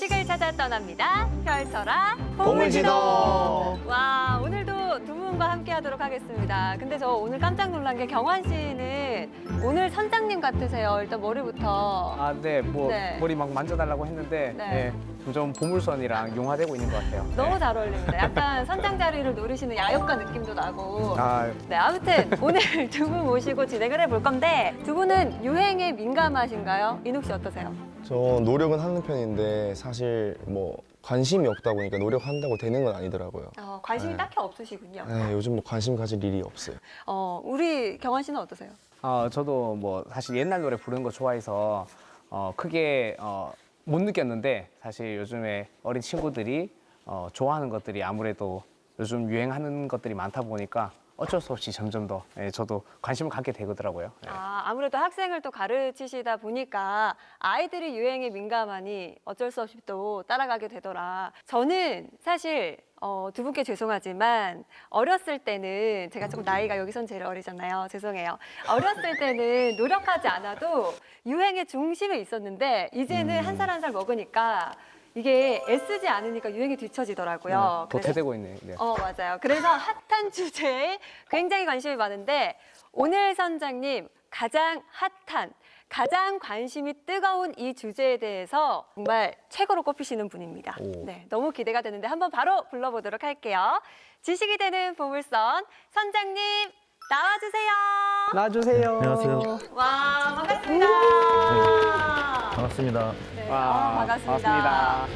지식을 찾아 떠납니다. 펼쳐라 보물지도. 와, 오늘도 두 분과 함께 하도록 하겠습니다. 근데 저 오늘 깜짝 놀란 게 경환 씨는 오늘 선장님 같으세요. 일단 머리부터. 아, 네. 네. 머리 막 만져달라고 했는데 네. 네, 점점 보물선이랑 융화되고 있는 것 같아요. 너무 네. 잘 어울립니다. 약간 선장 자리를 노리시는 야역가 느낌도 나고. 아, 네, 아무튼 오늘 두 분 모시고 진행을 해볼 건데 두 분은 유행에 민감하신가요? 인욱 씨 어떠세요? 저 노력은 하는 편인데 사실 뭐 관심이 없다 보니까 노력한다고 되는 건 아니더라고요. 관심이 네. 딱히 없으시군요. 네, 요즘 뭐 관심 가질 일이 없어요. 우리 경환 씨는 어떠세요? 저도 뭐 사실 옛날 노래 부르는 거 좋아해서 크게 못 느꼈는데 사실 요즘에 어린 친구들이 좋아하는 것들이 아무래도 요즘 유행하는 것들이 많다 보니까 어쩔 수 없이 점점 더 저도 관심을 갖게 되더라고요. 네. 아무래도 학생을 또 가르치시다 보니까 아이들이 유행에 민감하니 어쩔 수 없이 또 따라가게 되더라. 저는 사실 두 분께 죄송하지만 어렸을 때는 제가 조금 나이가 여기선 제일 어리잖아요. 죄송해요. 어렸을 때는 노력하지 않아도 유행의 중심에 있었는데 이제는 한 살 한 살 먹으니까 이게 애쓰지 않으니까 유행이 뒤처지더라고요. 도태되고 있네요. 네. 맞아요. 그래서 핫한 주제에 굉장히 관심이 많은데 오늘 선장님 가장 핫한, 가장 관심이 뜨거운 이 주제에 대해서 정말 최고로 꼽히시는 분입니다. 오. 네, 너무 기대가 되는데 한번 바로 불러보도록 할게요. 지식이 되는 보물선 선장님 나와주세요. 놔주세요. 안녕하세요. 와, 반갑습니다. 반갑습니다. 네, 와, 반갑습니다.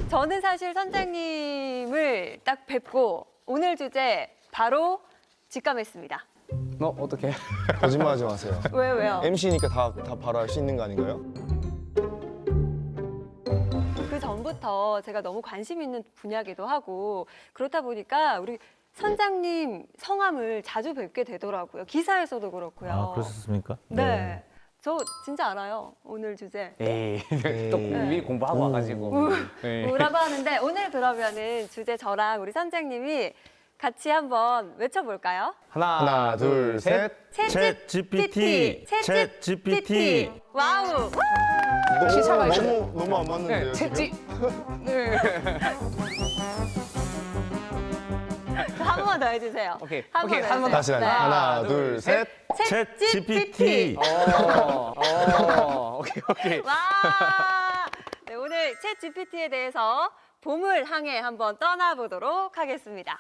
저는 사실 선장님을 딱 뵙고 오늘 주제 바로 직감했습니다. 어떻게? 거짓말하지 마세요. 왜요? MC니까 다 바로 알 수 있는 거 아닌가요? 그 전부터 제가 너무 관심 있는 분야기도 하고 그렇다 보니까 우리 선장님 성함을 자주 뵙게 되더라고요. 기사에서도 그렇고요. 아, 그러셨습니까? 네. 저 진짜 알아요. 오늘 주제. 에이, 또 미리 공부하고 와가지고. 네. 뭐라고 하는데 오늘 그러면은 주제 저랑 우리 선장님이 같이 한번 외쳐볼까요? 하나, 둘, 셋. 챗 GPT. 챗 GPT. 와우! 시차가 너무 안 맞는데요. 채찌. 지금? 네. 한 번 더 해주세요. 오케이, 한 오케이, 번 한 번 더. 다시 하나, 둘, 셋. 챗 GPT. 오케이. 와! 네, 오늘 챗 GPT에 대해서 보물 항해 한번 떠나보도록 하겠습니다.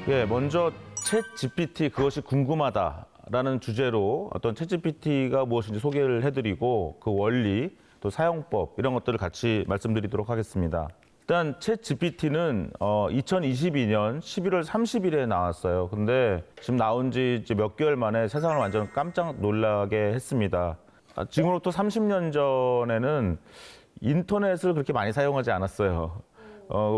예, 먼저 챗 GPT 그것이 궁금하다라는 주제로 어떤 챗 GPT가 무엇인지 소개를 해드리고 그 원리 또 사용법 이런 것들을 같이 말씀드리도록 하겠습니다. 일단 챗 GPT는 2022년 11월 30일에 나왔어요. 근데 지금 나온 지 몇 개월 만에 세상을 완전 깜짝 놀라게 했습니다. 지금으로부터 30년 전에는 인터넷을 그렇게 많이 사용하지 않았어요.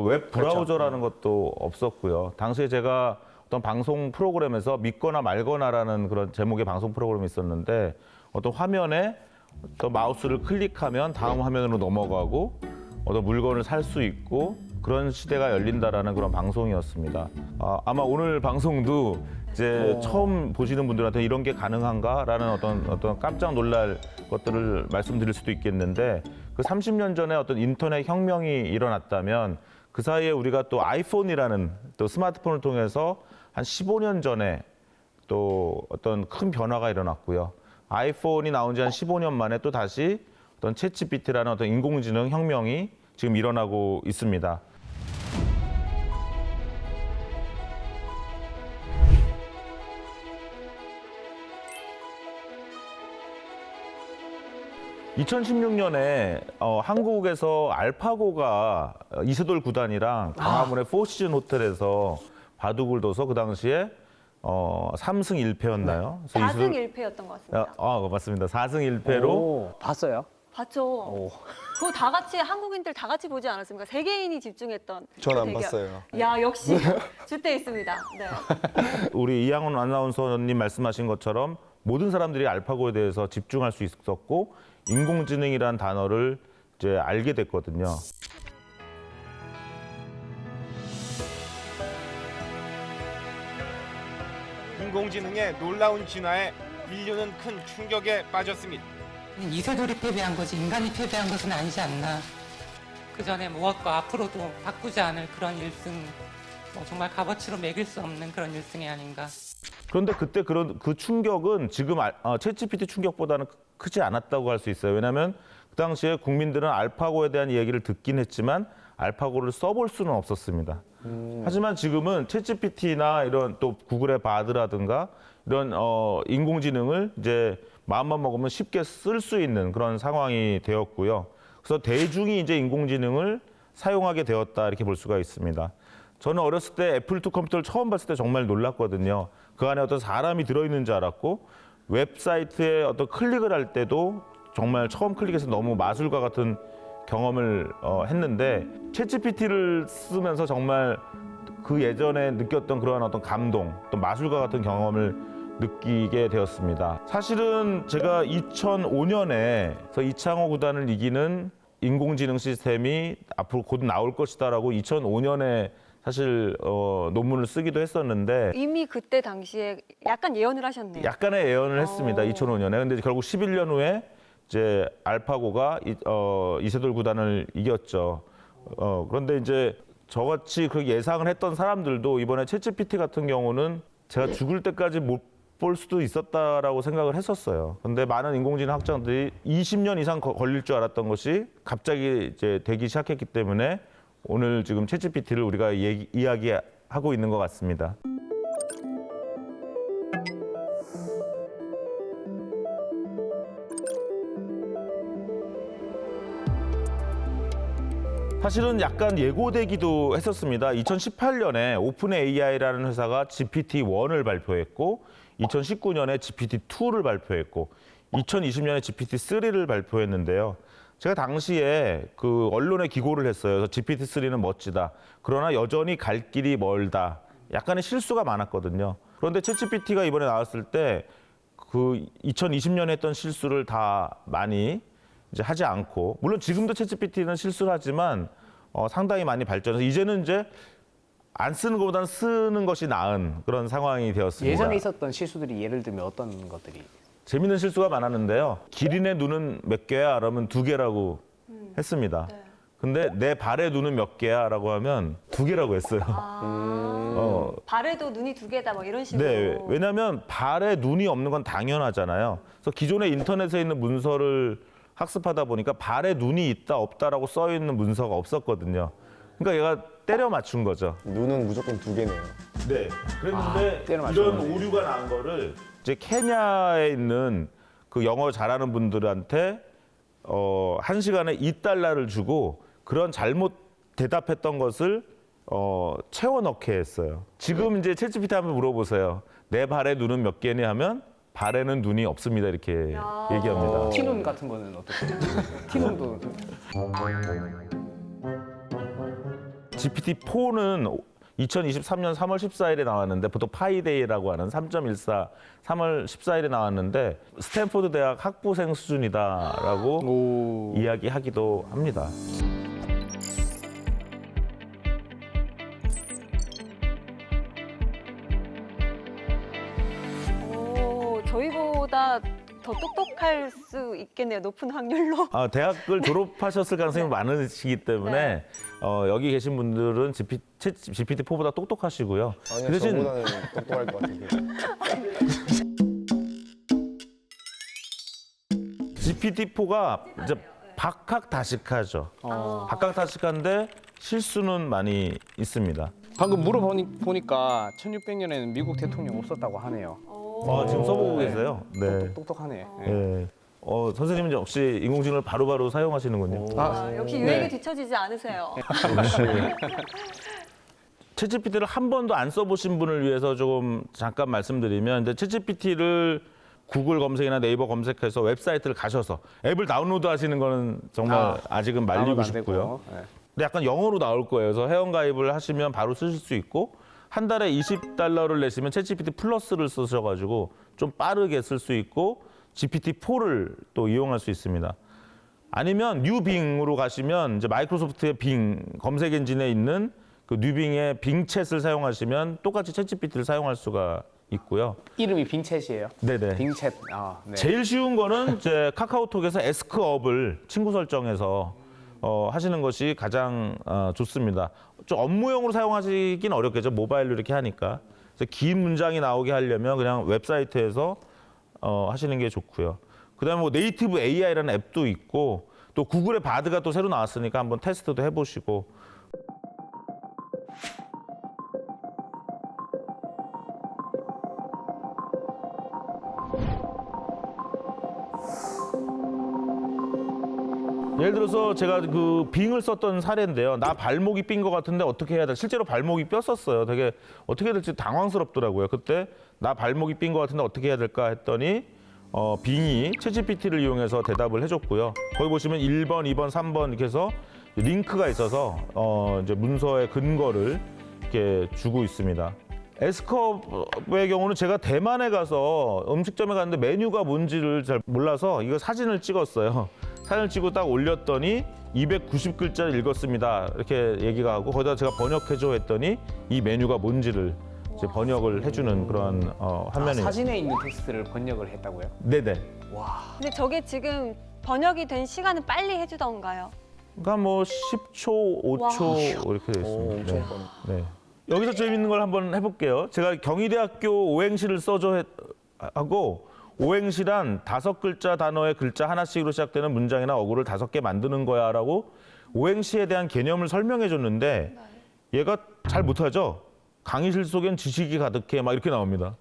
웹 브라우저라는 것도 없었고요. 당시에 제가 어떤 방송 프로그램에서 믿거나 말거나라는 그런 제목의 방송 프로그램이 있었는데 어떤 화면에 어떤 마우스를 클릭하면 다음 화면으로 넘어가고 어떤 물건을 살 수 있고 그런 시대가 열린다라는 그런 방송이었습니다. 아마 오늘 방송도 이제 처음 보시는 분들한테 이런 게 가능한가라는 어떤 깜짝 놀랄 것들을 말씀드릴 수도 있겠는데 그 30년 전에 어떤 인터넷 혁명이 일어났다면 그 사이에 우리가 또 아이폰이라는 또 스마트폰을 통해서 한 15년 전에 또 어떤 큰 변화가 일어났고요. 아이폰이 나온 지 한 15년 만에 또 다시 어떤 챗GPT라는 어떤 인공지능 혁명이 지금 일어나고 있습니다. 2016년에 한국에서 알파고가 이세돌 구단이랑 광화문의 포시즌 호텔에서 바둑을 둬서 그 당시에 3승 1패였나요? 4승 1패였던 것 같습니다. 맞습니다. 4승 1패로 오, 봤어요? 봤죠? 오. 그거 다 같이 한국인들 다 같이 보지 않았습니까? 세계인이 집중했던. 전 안 대결. 봤어요. 야, 역시 줏대 있습니다. 네. 우리 이양훈 아나운서님 말씀하신 것처럼 모든 사람들이 알파고에 대해서 집중할 수 있었고 인공지능이라는 단어를 이제 알게 됐거든요. 인공지능의 놀라운 진화에 인류는 큰 충격에 빠졌습니다. 이세돌이 패배한 거지 인간이 패배한 것은 아니지 않나. 그 전에 무엇과 앞으로도 바꾸지 않을 그런 1승, 정말 값어치로 매길 수 없는 그런 1승이 아닌가. 그런데 그때 그 충격은 지금 챗GPT 충격보다는 크지 않았다고 할 수 있어요. 왜냐하면 그 당시에 국민들은 알파고에 대한 얘기를 듣긴 했지만 알파고를 써볼 수는 없었습니다. 하지만 지금은 챗GPT나 이런 또 구글의 바드라든가 이런 인공지능을 이제 마음만 먹으면 쉽게 쓸 수 있는 그런 상황이 되었고요. 그래서 대중이 이제 인공지능을 사용하게 되었다 이렇게 볼 수가 있습니다. 저는 어렸을 때 애플2 컴퓨터를 처음 봤을 때 정말 놀랐거든요. 그 안에 어떤 사람이 들어있는 줄 알았고 웹사이트에 어떤 클릭을 할 때도 정말 처음 클릭해서 너무 마술과 같은 경험을 했는데 챗GPT를 쓰면서 정말 그 예전에 느꼈던 그러한 어떤 감동, 또 마술과 같은 경험을 느끼게 되었습니다. 사실은 제가 2005년에 이창호 구단을 이기는 인공지능 시스템이 앞으로 곧 나올 것이다라고 2005년에 사실 논문을 쓰기도 했었는데 이미 그때 당시에 약간 예언을 하셨네요. 약간의 예언을 했습니다. 2005년에. 근데 결국 11년 후에 이제 알파고가 이세돌 구단을 이겼죠. 그런데 이제 저같이 그 예상을 했던 사람들도 이번에 챗GPT 같은 경우는 제가 죽을 때까지 못 볼 수도 있었다라고 생각을 했었어요. 그런데 많은 인공지능 학자들이 20년 이상 걸릴 줄 알았던 것이 갑자기 이제 되기 시작했기 때문에 오늘 지금 챗GPT를 우리가 이야기하고 있는 것 같습니다. 사실은 약간 예고되기도 했었습니다. 2018년에 오픈 AI라는 회사가 GPT-1을 발표했고 2019년에 GPT-2를 발표했고 2020년에 GPT-3를 발표했는데요. 제가 당시에 그 언론에 기고를 했어요. 그래서 GPT-3는 멋지다. 그러나 여전히 갈 길이 멀다. 약간의 실수가 많았거든요. 그런데 챗GPT가 이번에 나왔을 때 그 2020년에 했던 실수를 다 많이 이제 하지 않고, 물론 지금도 챗GPT는 실수를 하지만 상당히 많이 발전해서 이제는 이제 안 쓰는 것보다는 쓰는 것이 나은 그런 상황이 되었습니다. 예전에 있었던 실수들이 예를 들면 어떤 것들이? 재밌는 실수가 많았는데요. 기린의 눈은 몇 개야? 그러면 2개라고 했습니다. 네. 근데 내 발의 눈은 몇 개야? 라고 하면 2개라고 했어요. 발에도 눈이 2개다 뭐 이런 식으로. 네, 왜냐하면 발에 눈이 없는 건 당연하잖아요. 그래서 기존에 인터넷에 있는 문서를 학습하다 보니까 발에 눈이 있다 없다라고 써 있는 문서가 없었거든요. 그러니까 얘가 때려 맞춘 거죠. 눈은 무조건 2개네요. 네. 그랬는데 때려 이런 맞췄네. 오류가 난 거를 이제 케냐에 있는 그 영어 잘하는 분들한테 1시간에 $2를 주고 그런 잘못 대답했던 것을 채워 넣게 했어요. 지금 이제 챗GPT 한번 물어보세요. 내 발에 눈은 몇 개니 하면 발에는 눈이 없습니다. 이렇게 얘기합니다. 티눈 같은 거는 어떻게? 티눈도 GPT-4는 2023년 3월 14일에 나왔는데 보통 파이데이라고 하는 3.14 3월 14일에 나왔는데 스탠포드 대학 학부생 수준이다라고 이야기하기도 합니다. 저희보다 더 똑똑할 수 있겠네요. 높은 확률로. 대학을 졸업하셨을 가능성이 많으시기 때문에 여기 계신 분들은 GPT-4보다 똑똑하시고요. 아니요, 그 대신 저보다는 똑똑할 것 같은데. GPT-4가 이제 박학다식하죠. 박학다식한데 실수는 많이 있습니다. 방금 물어보니까 1600년에는 미국 대통령 없었다고 하네요. 지금 써보고 계세요? 네. 똑똑하네. 네. 선생님은 역시 인공지능을 바로바로 사용하시는군요. 역시 유행에 뒤처지지 않으세요. 챗GPT를 한 번도 안 써보신 분을 위해서 조금 잠깐 말씀드리면 이제 챗GPT를 구글 검색이나 네이버 검색해서 웹사이트를 가셔서 앱을 다운로드 하시는 거는 정말 아직은 말리고 다운로드 안 싶고요. 되고. 네. 근데 약간 영어로 나올 거예요. 그래서 회원가입을 하시면 바로 쓰실 수 있고 한 달에 $20를 내시면 챗GPT 플러스를 쓰셔가지고 좀 빠르게 쓸 수 있고 GPT-4를 또 이용할 수 있습니다. 아니면 뉴빙으로 가시면 이제 마이크로소프트의 빙 검색 엔진에 있는 그 뉴빙의 빙챗을 사용하시면 똑같이 챗GPT를 사용할 수가 있고요. 이름이 빙챗이에요. 네네. 빙챗. 네. 제일 쉬운 거는 이제 카카오톡에서 에스크업을 친구 설정해서 하시는 것이 가장 좋습니다. 좀 업무용으로 사용하시긴 어렵겠죠. 모바일로 이렇게 하니까. 그래서 긴 문장이 나오게 하려면 그냥 웹사이트에서 하시는 게 좋고요. 그다음에 뭐 네이티브 AI라는 앱도 있고 또 구글의 바드가 또 새로 나왔으니까 한번 테스트도 해보시고. 예를 들어서 제가 그 빙을 썼던 사례인데요. 나 발목이 삔 것 같은데 어떻게 해야 돼? 실제로 발목이 뼈었어요. 되게 어떻게 해야 될지 당황스럽더라고요. 그때 나 발목이 삔 것 같은데 어떻게 해야 될까 했더니 빙이 챗GPT를 이용해서 대답을 해줬고요. 거기 보시면 1번, 2번, 3번 이렇게 해서 링크가 있어서 이제 문서의 근거를 이렇게 주고 있습니다. 에스컵의 경우는 제가 대만에 가서 음식점에 갔는데 메뉴가 뭔지를 잘 몰라서 이거 사진을 찍었어요. 사진을 찍고 딱 올렸더니 290글자를 읽었습니다. 이렇게 얘기가 하고 거기다 제가 번역해줘 했더니 이 메뉴가 뭔지를 이제 번역을 해주는 그런 화면이에요. 사진에 있는 텍스트를 번역을 했다고요? 네네. 근데 저게 지금 번역이 된 시간은 빨리 해주던가요? 그러니까 뭐 10초, 5초 이렇게 돼 있습니다. 엄청 빠르네. 네. 여기서 재밌는 걸 한번 해볼게요. 제가 경희대학교 오행시를 써줘 하고 오행시란 5글자 단어의 글자 하나씩으로 시작되는 문장이나 어구를 5개 만드는 거야라고 오행시에 대한 개념을 설명해 줬는데 얘가 잘 못하죠. 강의실 속엔 지식이 가득해 막 이렇게 나옵니다.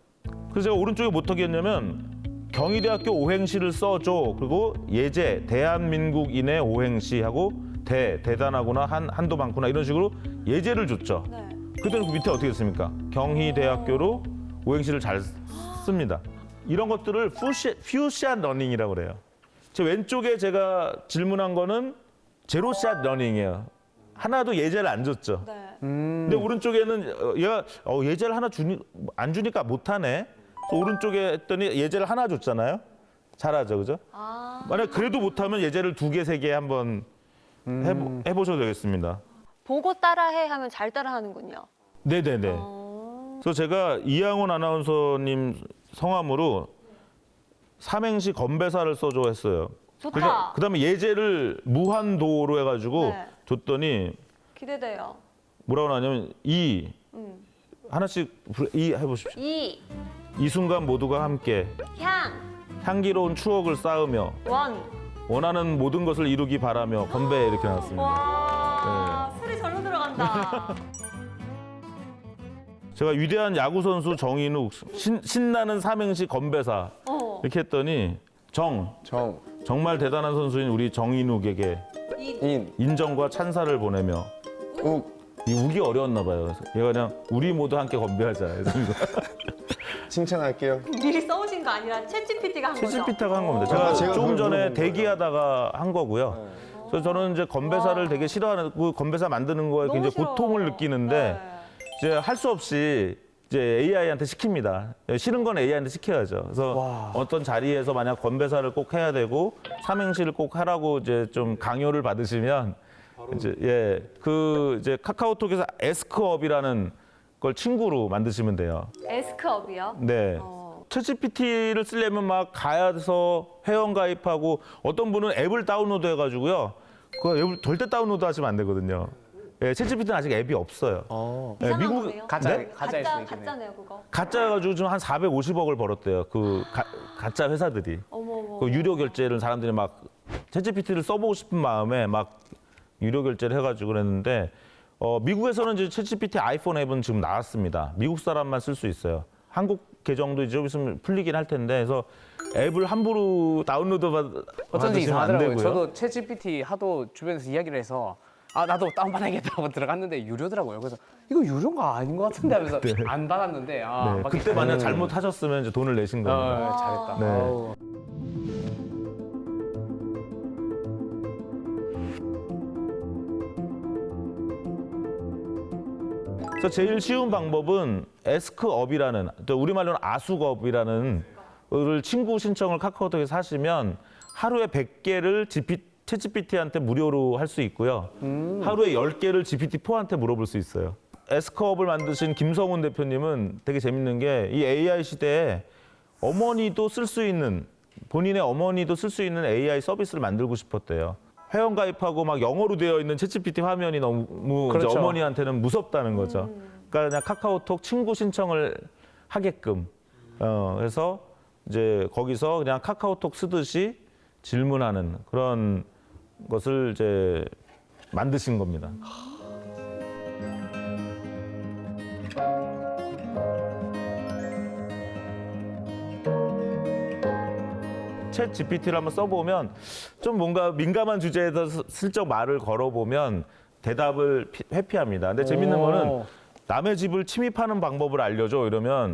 그래서 제가 오른쪽에 뭐 어떻게 했냐면 경희대학교 오행시를 써줘. 그리고 예제 대한민국인의 오행시 하고 대단하구나 한도 많구나 이런 식으로 예제를 줬죠. 네. 그때는 그 밑에 어떻게 됐습니까? 경희대학교로 오행시를 잘 씁니다. 이런 것들을 퓨샷 러닝이라고 그래요. 제 왼쪽에 제가 질문한 거는 제로샷 러닝이에요. 하나도 예제를 안 줬죠. 네. 근데 오른쪽에는 얘가 예제를 하나 안 주니까 못하네. 그래서 오른쪽에 했더니 예제를 하나 줬잖아요. 잘하죠, 그죠? 만약 그래도 못하면 예제를 2개, 3개 한번 해보셔도 되겠습니다. 보고 따라해 하면 잘 따라하는군요. 네네네. 그래서 제가 이양훈 아나운서님 성함으로 삼행시 건배사를 써줘 했어요. 좋다. 그다음에 예제를 무한도로 해가지고 네. 줬더니 기대돼요. 뭐라고 나냐면 하나씩 해보십시오. 이 순간 모두가 함께 향기로운 추억을 쌓으며 원하는 모든 것을 이루기 바라며 건배 이렇게 나왔습니다. 와, 술이 절로 들어간다. 제가 위대한 야구 선수 정인욱 신나는 삼행시 건배사 이렇게 했더니 정말 대단한 선수인 우리 정인욱에게 인정과 찬사를 보내며 이 우기 어려웠나 봐요. 그래서 얘가 그냥 우리 모두 함께 건배하자. 칭찬할게요. 미리 써오신 거 아니라 챗GPT가 한 거죠? 챗GPT가 한 겁니다. 제가 조금 그걸 전에 물어본 대기하다가 한 거고요. 그래서 저는 이제 건배사를 되게 싫어하는 건배사 만드는 거에 너무 굉장히 싫어. 고통을 느끼는데 이제 할 수 없이 이제 AI한테 시킵니다. 싫은 건 AI한테 시켜야죠. 그래서 어떤 자리에서 만약 건배사를 꼭 해야 되고 삼행시를 꼭 하라고 이제 좀 강요를 받으시면 이제 이제 카카오톡에서 에스크업이라는 걸 친구로 만드시면 돼요. 에스크업이요? 네. 챗GPT를 쓰려면 막 가서 회원 가입하고 어떤 분은 앱을 다운로드 해가지고요. 그 앱을 절대 다운로드 하시면 안 되거든요. 예, 챗GPT는 아직 앱이 없어요. 예, 미국 가짜일 수도 있겠네. 가짜네요 그거. 가짜여가지고 지금 한 450억을 벌었대요. 그 가짜 회사들이. 어머. 그 유료 결제를 사람들이 막 챗GPT를 써보고 싶은 마음에 막 유료 결제를 해가지고 그랬는데 미국에서는 이제 챗GPT 아이폰 앱은 지금 나왔습니다. 미국 사람만 쓸 수 있어요. 한국 계정도 이제 좀 있으면 풀리긴 할 텐데 그래서 앱을 함부로 다운로드 어쩐지 받으시면 안 이상하더라고요. 되고요. 저도 챗GPT 하도 주변에서 이야기를 해서 아 나도 다운받아야겠다 하고 들어갔는데 유료더라고요. 그래서 이거 유료가 아닌 것 같은데 하면서 안 받았는데 아 네, 막 그때 만약 잘못하셨으면 이제 돈을 내신 겁니다. 잘했다. 네. 아우. 그래서 제일 쉬운 방법은 에스크업이라는 또 우리말로는 아수업이라는 를 친구 신청을 카카오톡에서 하시면 하루에 100개를 챗GPT한테 무료로 할 수 있고요. 하루에 10개를 GPT-4한테 물어볼 수 있어요. 에스크업을 만드신 김성훈 대표님은 되게 재밌는 게 이 AI 시대에 어머니도 쓸 수 있는 본인의 어머니도 쓸 수 있는 AI 서비스를 만들고 싶었대요. 회원 가입하고 막 영어로 되어 있는 챗GPT 화면이 너무 이제 그렇죠. 어머니한테는 무섭다는 거죠. 그러니까 그냥 카카오톡 친구 신청을 하게끔 그래서 이제 거기서 그냥 카카오톡 쓰듯이 질문하는 그런 것을 이제 만드신 겁니다. 챗 GPT를 한번 써보면 좀 뭔가 민감한 주제에 대해서 슬쩍 말을 걸어보면 대답을 회피합니다. 근데 재밌는 거는 남의 집을 침입하는 방법을 알려줘 이러면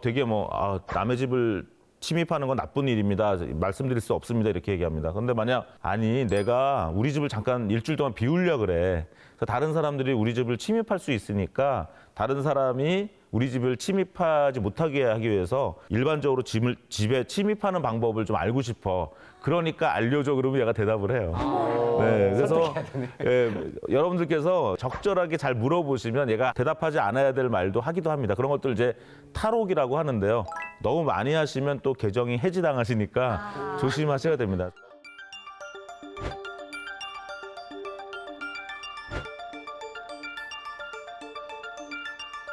되게 남의 집을 침입하는 건 나쁜 일입니다. 말씀드릴 수 없습니다. 이렇게 얘기합니다. 그런데 만약 아니 내가 우리 집을 잠깐 일주일 동안 비우려 그래. 그래서 다른 사람들이 우리 집을 침입할 수 있으니까 다른 사람이 우리 집을 침입하지 못하게 하기 위해서 일반적으로 집에 침입하는 방법을 좀 알고 싶어. 그러니까 알려줘 그러면 얘가 대답을 해요. 네, 그래서 여러분들께서 적절하게 잘 물어보시면 얘가 대답하지 않아야 될 말도 하기도 합니다. 그런 것들 이제 탈옥이라고 하는데요. 너무 많이 하시면 또 계정이 해지당하시니까 조심하셔야 됩니다.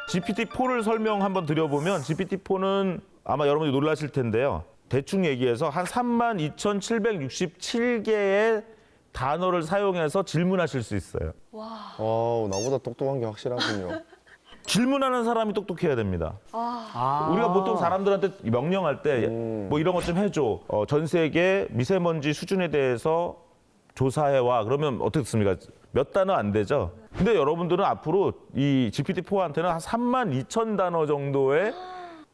GPT-4를 설명 한번 드려보면 GPT-4는 아마 여러분들이 놀라실 텐데요. 대충 얘기해서 한 32,767개의 단어를 사용해서 질문하실 수 있어요. 나보다 똑똑한 게 확실하군요. 질문하는 사람이 똑똑해야 됩니다. 우리가 보통 사람들한테 명령할 때 뭐 이런 것 좀 해줘. 전 세계 미세먼지 수준에 대해서 조사해와. 그러면 어떻습니까? 몇 단어 안 되죠? 근데 여러분들은 앞으로 이 GPT-4한테는 한 32,000단어 정도의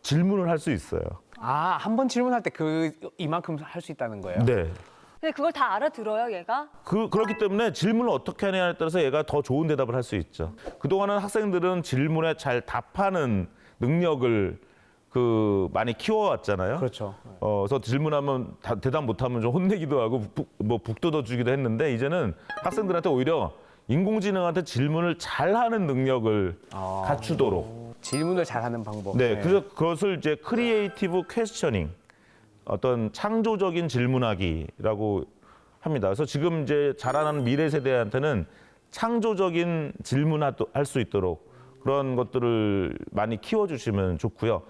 질문을 할 수 있어요. 한 번 질문할 때 이만큼 할 수 있다는 거예요? 네. 근데 그걸 다 알아들어요, 얘가? 그렇기 때문에 질문을 어떻게 하냐에 따라서 얘가 더 좋은 대답을 할 수 있죠. 그동안은 학생들은 질문에 잘 답하는 능력을 많이 키워왔잖아요. 그렇죠. 그래서 질문하면 대답 못하면 좀 혼내기도 하고 북 뜯어주기도 했는데 이제는 학생들한테 오히려 인공지능한테 질문을 잘하는 능력을 갖추도록. 질문을 잘하는 방법. 네, 그래서 그것을 이제 크리에이티브 퀘스처닝, 어떤 창조적인 질문하기라고 합니다. 그래서 지금 이제 자라나는 미래 세대한테는 창조적인 질문할 수 있도록 그런 것들을 많이 키워주시면 좋고요.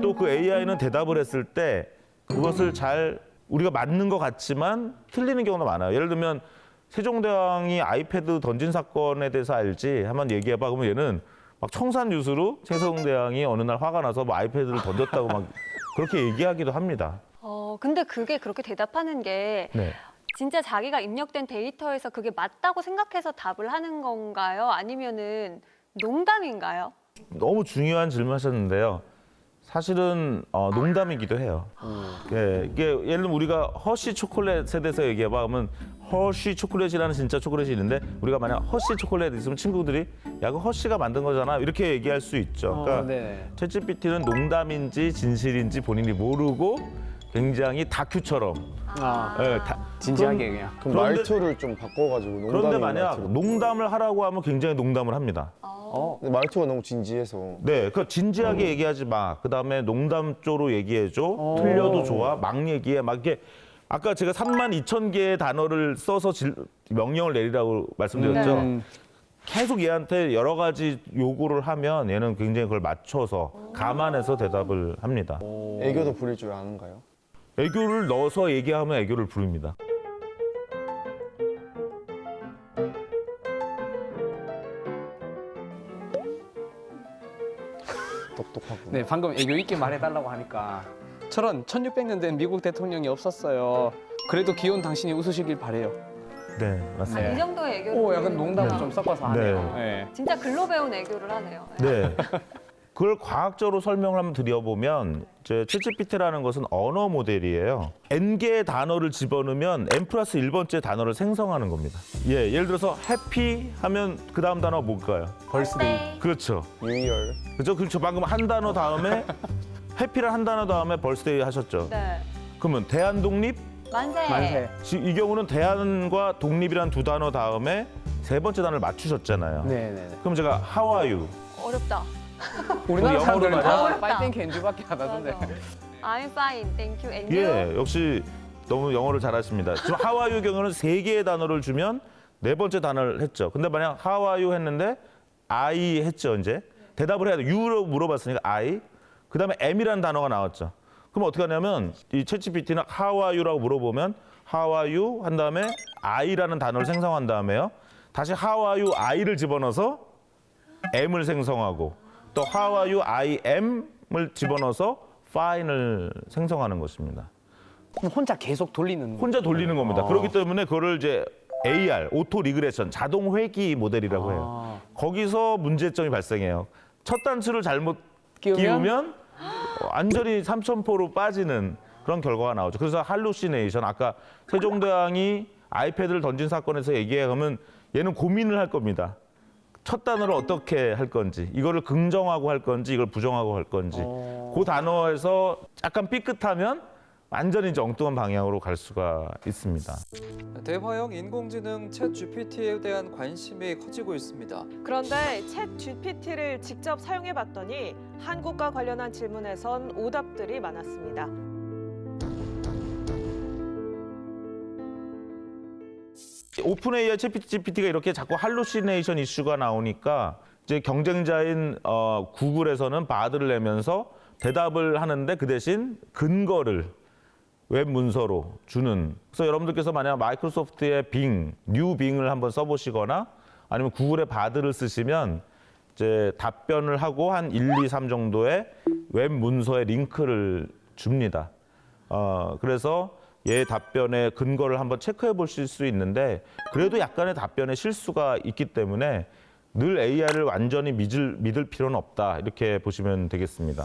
또 그 AI는 대답을 했을 때 그것을 잘 우리가 맞는 것 같지만 틀리는 경우가 많아요. 예를 들면 세종대왕이 아이패드 던진 사건에 대해서 알지? 한번 얘기해봐. 그러면 얘는 막 청산 유수로 세종대왕이 어느 날 화가 나서 뭐 아이패드를 던졌다고 막 그렇게 얘기하기도 합니다. 근데 그게 그렇게 대답하는 게 네. 진짜 자기가 입력된 데이터에서 그게 맞다고 생각해서 답을 하는 건가요? 아니면은 농담인가요? 너무 중요한 질문하셨는데요. 사실은 농담이기도 해요. 이게 예를 들면 우리가 허쉬 초콜릿에 대해서 얘기해봐 그러면 허쉬 초콜릿이라는 진짜 초콜릿이 있는데 우리가 만약 허쉬 초콜릿 있으면 친구들이 야 그 허쉬가 만든 거잖아 이렇게 얘기할 수 있죠. 그러니까 네. 챗GPT는 농담인지 진실인지 본인이 모르고 굉장히 다큐처럼 진지하게 그냥. 그럼 그런데- 말투를 좀 바꿔가지고 그런데 농담인 만약 말투로. 농담을 하라고 하면 굉장히 농담을 합니다. 근데 말투가 너무 진지해서 네, 그 진지하게 얘기하지 마. 그 다음에 농담 쪽으로 얘기해줘. 틀려도 좋아. 막 얘기해. 막 이렇게 아까 제가 32,000개의 단어를 써서 명령을 내리라고 말씀드렸죠. 네. 계속 얘한테 여러 가지 요구를 하면 얘는 굉장히 그걸 맞춰서 감안해서 대답을 합니다. 애교도 부릴 줄 아는가요? 애교를 넣어서 얘기하면 애교를 부릅니다. 똑똑하고. 네, 방금 애교 있게 말해달라고 하니까 저런 1600년 된 미국 대통령이 없었어요. 그래도 귀여운 당신이 웃으시길 바래요. 네, 맞습니다. 아, 이 정도의 애교를. 오, 약간 보이는구나. 농담을 좀 섞어서 하네요. 네. 진짜 글로 배운 애교를 하네요. 네. 그걸 과학적으로 설명을 한번 드려보면 이제 챗GPT라는 것은 언어 모델이에요. n개의 단어를 집어넣으면 n+1번째 단어를 생성하는 겁니다. 예, 예를 들어서 해피 하면 그 다음 단어 뭘까요? 벌스데이. 그렇죠. 뉴이얼. 그렇죠. 방금 한 단어 다음에 해피란 한 단어 다음에 벌스데이 하셨죠. 네. 그러면 대한독립? 만세. 만세. 이 경우는 대한과 독립이란 두 단어 다음에 세 번째 단어를 맞추셨잖아요. 네네네. 그럼 제가 how are you? 어렵다. 우리나라 영어로 사람들은 말이야? 다 어렵다. 파이팅 캔주밖에 하던데. 맞아. I'm fine, thank you, and you. 예, 역시 너무 영어를 잘하십니다. 지금 how are you 경우는 세 개의 단어를 주면 네 번째 단어를 했죠. 근데 만약 how are you 했는데 I 했죠, 이제. 대답을 해야 돼. you로 물어봤으니까 I. 그다음에 am이라는 단어가 나왔죠. 그럼 어떻게 하냐면 이 챗GPT는 how are you라고 물어보면 how are you 한 다음에 I라는 단어를 생성한 다음에요. 다시 how are you I를 집어넣어서 M을 생성하고 또 how are you I am을 집어넣어서 fine을 생성하는 것입니다. 그럼 혼자 계속 돌리는. 혼자 돌리는 겁니다. 그렇기 때문에 그거를 이제 AR, 오토 리그레션, 자동 회귀 모델이라고 해요. 거기서 문제점이 발생해요. 첫 단추를 잘못 끼우면 완전히 삼천포로 빠지는 그런 결과가 나오죠. 그래서 할루시네이션, 아까 세종대왕이 아이패드를 던진 사건에서 얘기하면 얘는 고민을 할 겁니다. 첫 단어를 어떻게 할 건지, 이거를 긍정하고 할 건지, 이걸 부정하고 할 건지. 그 단어에서 약간 삐끗하면 완전히 이제 엉뚱한 방향으로 갈 수가 있습니다. 대화형 인공지능 챗 GPT에 대한 관심이 커지고 있습니다. 그런데 챗 GPT를 직접 사용해봤더니 한국과 관련한 질문에선 오답들이 많았습니다. 오픈 AI 챗GPT가 이렇게 자꾸 할루시네이션 이슈가 나오니까 이제 경쟁자인 구글에서는 바드를 내면서 대답을 하는데 그 대신 근거를 웹 문서로 주는. 그래서 여러분들께서 만약 마이크로소프트의 빙, 뉴 빙을 한번 써보시거나 아니면 구글의 바드를 쓰시면 이제 답변을 하고 한 1, 2, 3 정도의 웹 문서의 링크를 줍니다. 그래서 얘 답변의 근거를 한번 체크해 보실 수 있는데 그래도 약간의 답변에 실수가 있기 때문에 늘 AI를 완전히 믿을 필요는 없다. 이렇게 보시면 되겠습니다.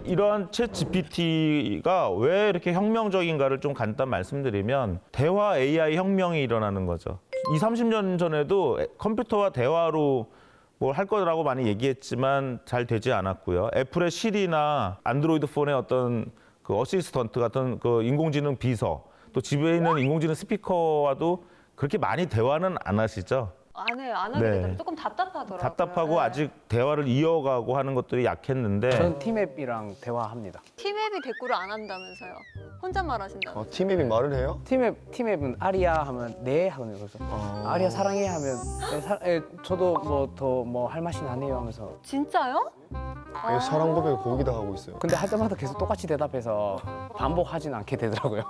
이러한 챗 GPT가 왜 이렇게 혁명적인가를 좀 간단 말씀드리면 대화 AI 혁명이 일어나는 거죠. 20, 30년 전에도 컴퓨터와 대화로 뭘 할 거라고 많이 얘기했지만 잘 되지 않았고요. 애플의 시리나 안드로이드 폰의 어떤 그 어시스턴트 같은 그 인공지능 비서, 또 집에 있는 인공지능 스피커와도 그렇게 많이 대화는 안 하시죠. 안 해요. 안 하게 네. 되더라고요. 조금 답답하더라고요. 답답하고 네. 아직 대화를 이어가고 하는 것들이 약했는데 저는 팀앱이랑 대화합니다. 팀앱이 대꾸를 안 한다면서요. 혼잣말 하신다면서요. 팀앱이 말을 해요? 팀앱은 아리아 하면 네 하거든요. 그래서 아리아 사랑해 하면 네, 저도 뭐 더 뭐 할 맛이 나네요 하면서. 진짜요? 이거 사랑 고백을 거기다 하고 있어요. 근데 할 때마다 계속 똑같이 대답해서 반복하진 않게 되더라고요.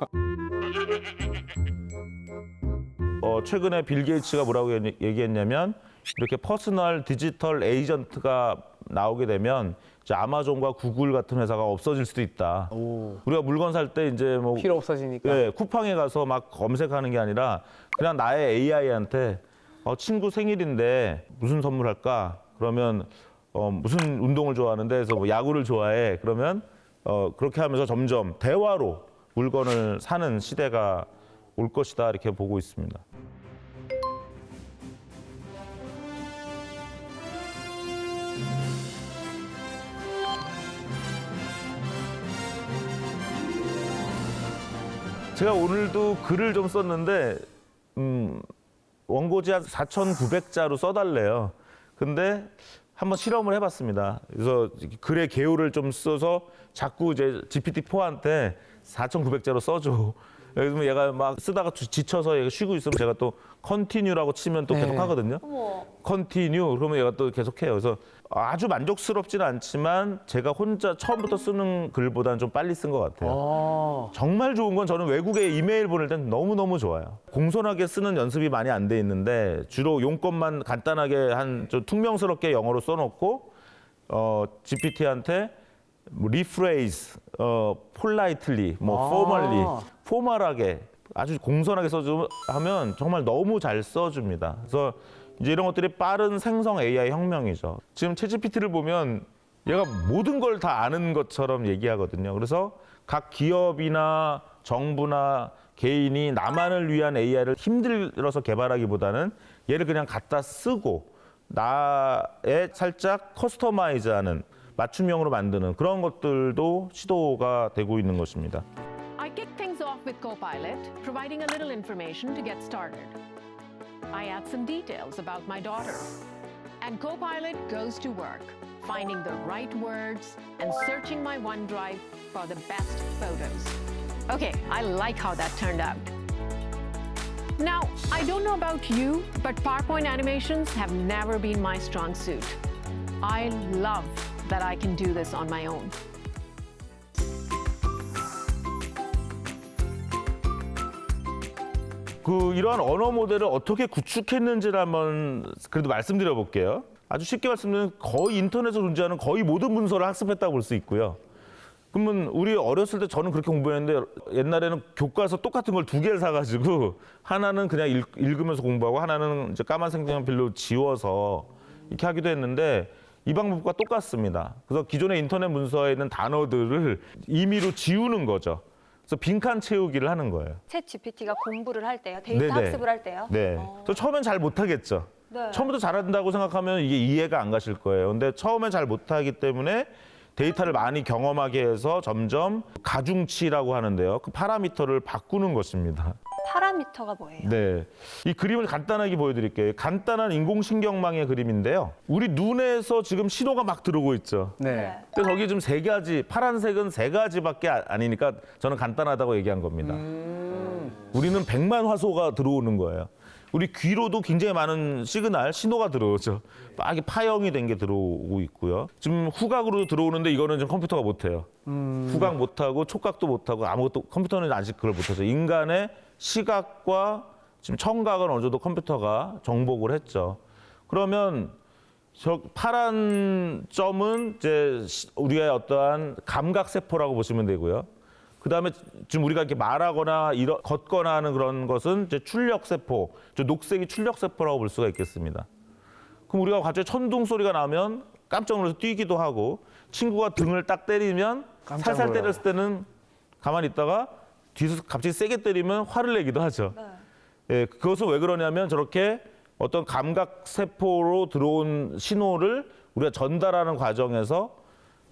최근에 빌 게이츠가 뭐라고 얘기했냐면 이렇게 퍼스널 디지털 에이전트가 나오게 되면 이제 아마존과 구글 같은 회사가 없어질 수도 있다. 우리가 물건 살 때 이제 뭐 필요 없어지니까. 예, 쿠팡에 가서 막 검색하는 게 아니라 그냥 나의 AI한테 친구 생일인데 무슨 선물할까? 그러면 무슨 운동을 좋아하는데 그래서 뭐 야구를 좋아해. 그러면 그렇게 하면서 점점 대화로 물건을 사는 시대가 올 것이다 이렇게 보고 있습니다. 제가 오늘도 글을 좀 썼는데 원고지 한 4,900자로 써달래요. 근데 한번 실험을 해봤습니다. 그래서 글의 개요를 좀 써서 자꾸 이제 GPT-4한테 4,900자로 써줘. 그러면 얘가 막 쓰다가 지쳐서 얘가 쉬고 있으면 제가 또 컨티뉴라고 치면 또 계속 하거든요. 어머. 컨티뉴 그러면 얘가 또 계속해요. 그래서 아주 만족스럽지는 않지만 제가 혼자 처음부터 쓰는 글보다는 좀 빨리 쓴 것 같아요. 정말 좋은 건 저는 외국에 이메일 보낼 땐 너무너무 좋아요. 공손하게 쓰는 연습이 많이 안 돼 있는데 주로 용건만 간단하게 좀 퉁명스럽게 영어로 써놓고 GPT한테 리프레이즈, 폴라이틀리, 포멀리, 포멀하게 아주 공손하게 하면 정말 너무 잘 써줍니다. 그래서 이제 이런 것들이 빠른 생성 AI 혁명이죠. 지금 챗GPT를 보면 얘가 모든 걸 다 아는 것처럼 얘기하거든요. 그래서 각 기업이나 정부나 개인이 나만을 위한 AI를 힘들어서 개발하기보다는 얘를 그냥 갖다 쓰고 나에 살짝 커스터마이즈하는 맞춤형으로 만드는 그런 것들도 시도가 되고 있는 것입니다. I kick things off with Copilot, providing a little information to get started. I add some details about my daughter. And Copilot goes to work, finding the right words and searching my OneDrive for the best photos. Okay, I like how that turned out. Now, I don't know about you, but PowerPoint animations have never been my strong suit. I love that I can do this on my own. 이러한 언어 모델을 어떻게 구축했는지를 한번 그래도 말씀드려 볼게요. 아주 쉽게 말씀드리면 거의 인터넷에 존재하는 거의 모든 문서를 학습했다고 볼 수 있고요. 그러면 우리 어렸을 때 저는 그렇게 공부했는데 옛날에는 교과서 똑같은 걸 2개를 사가지고 하나는 그냥 읽으면서 공부하고 하나는 이제 까만 색연필로 지워서 이렇게 하기도 했는데 이 방법과 똑같습니다. 그래서 기존의 인터넷 문서에 있는 단어들을 임의로 지우는 거죠. 그래서 빈칸 채우기를 하는 거예요. 챗 GPT가 공부를 할 때요? 데이터 네네. 학습을 할 때요? 네. 저 처음엔 잘 못하겠죠. 네. 처음부터 잘한다고 생각하면 이게 이해가 안 가실 거예요. 근데 처음엔 잘 못하기 때문에 데이터를 많이 경험하게 해서 점점 가중치라고 하는데요. 그 파라미터를 바꾸는 것입니다. 파라미터가 뭐예요? 네. 이 그림을 간단하게 보여드릴게요. 간단한 인공신경망의 그림인데요. 우리 눈에서 지금 신호가 막 들어오고 있죠. 네. 근데 저기 지금 3가지, 파란색은 3가지밖에 아니니까 저는 간단하다고 얘기한 겁니다. 우리는 100만 화소가 들어오는 거예요. 우리 귀로도 굉장히 많은 시그널, 신호가 들어오죠. 막 파형이 된 게 들어오고 있고요. 지금 후각으로 들어오는데 이거는 지금 컴퓨터가 못해요. 후각 못하고 촉각도 못하고 아무것도 컴퓨터는 아직 그걸 못해서 인간의 시각과 지금 청각은 어느 정도 컴퓨터가 정복을 했죠. 그러면 저 파란 점은 이제 우리의 어떠한 감각 세포라고 보시면 되고요. 그다음에 지금 우리가 이렇게 말하거나 걷거나 하는 그런 것은 이제 출력 세포, 저 녹색이 출력 세포라고 볼 수가 있겠습니다. 그럼 우리가 갑자기 천둥 소리가 나면 깜짝 놀라서 뛰기도 하고 친구가 등을 딱 때리면 살살 때렸을 때는 가만히 있다가 뒤에서 갑자기 세게 때리면 화를 내기도 하죠. 예, 그것은 왜 그러냐면 저렇게 어떤 감각 세포로 들어온 신호를 우리가 전달하는 과정에서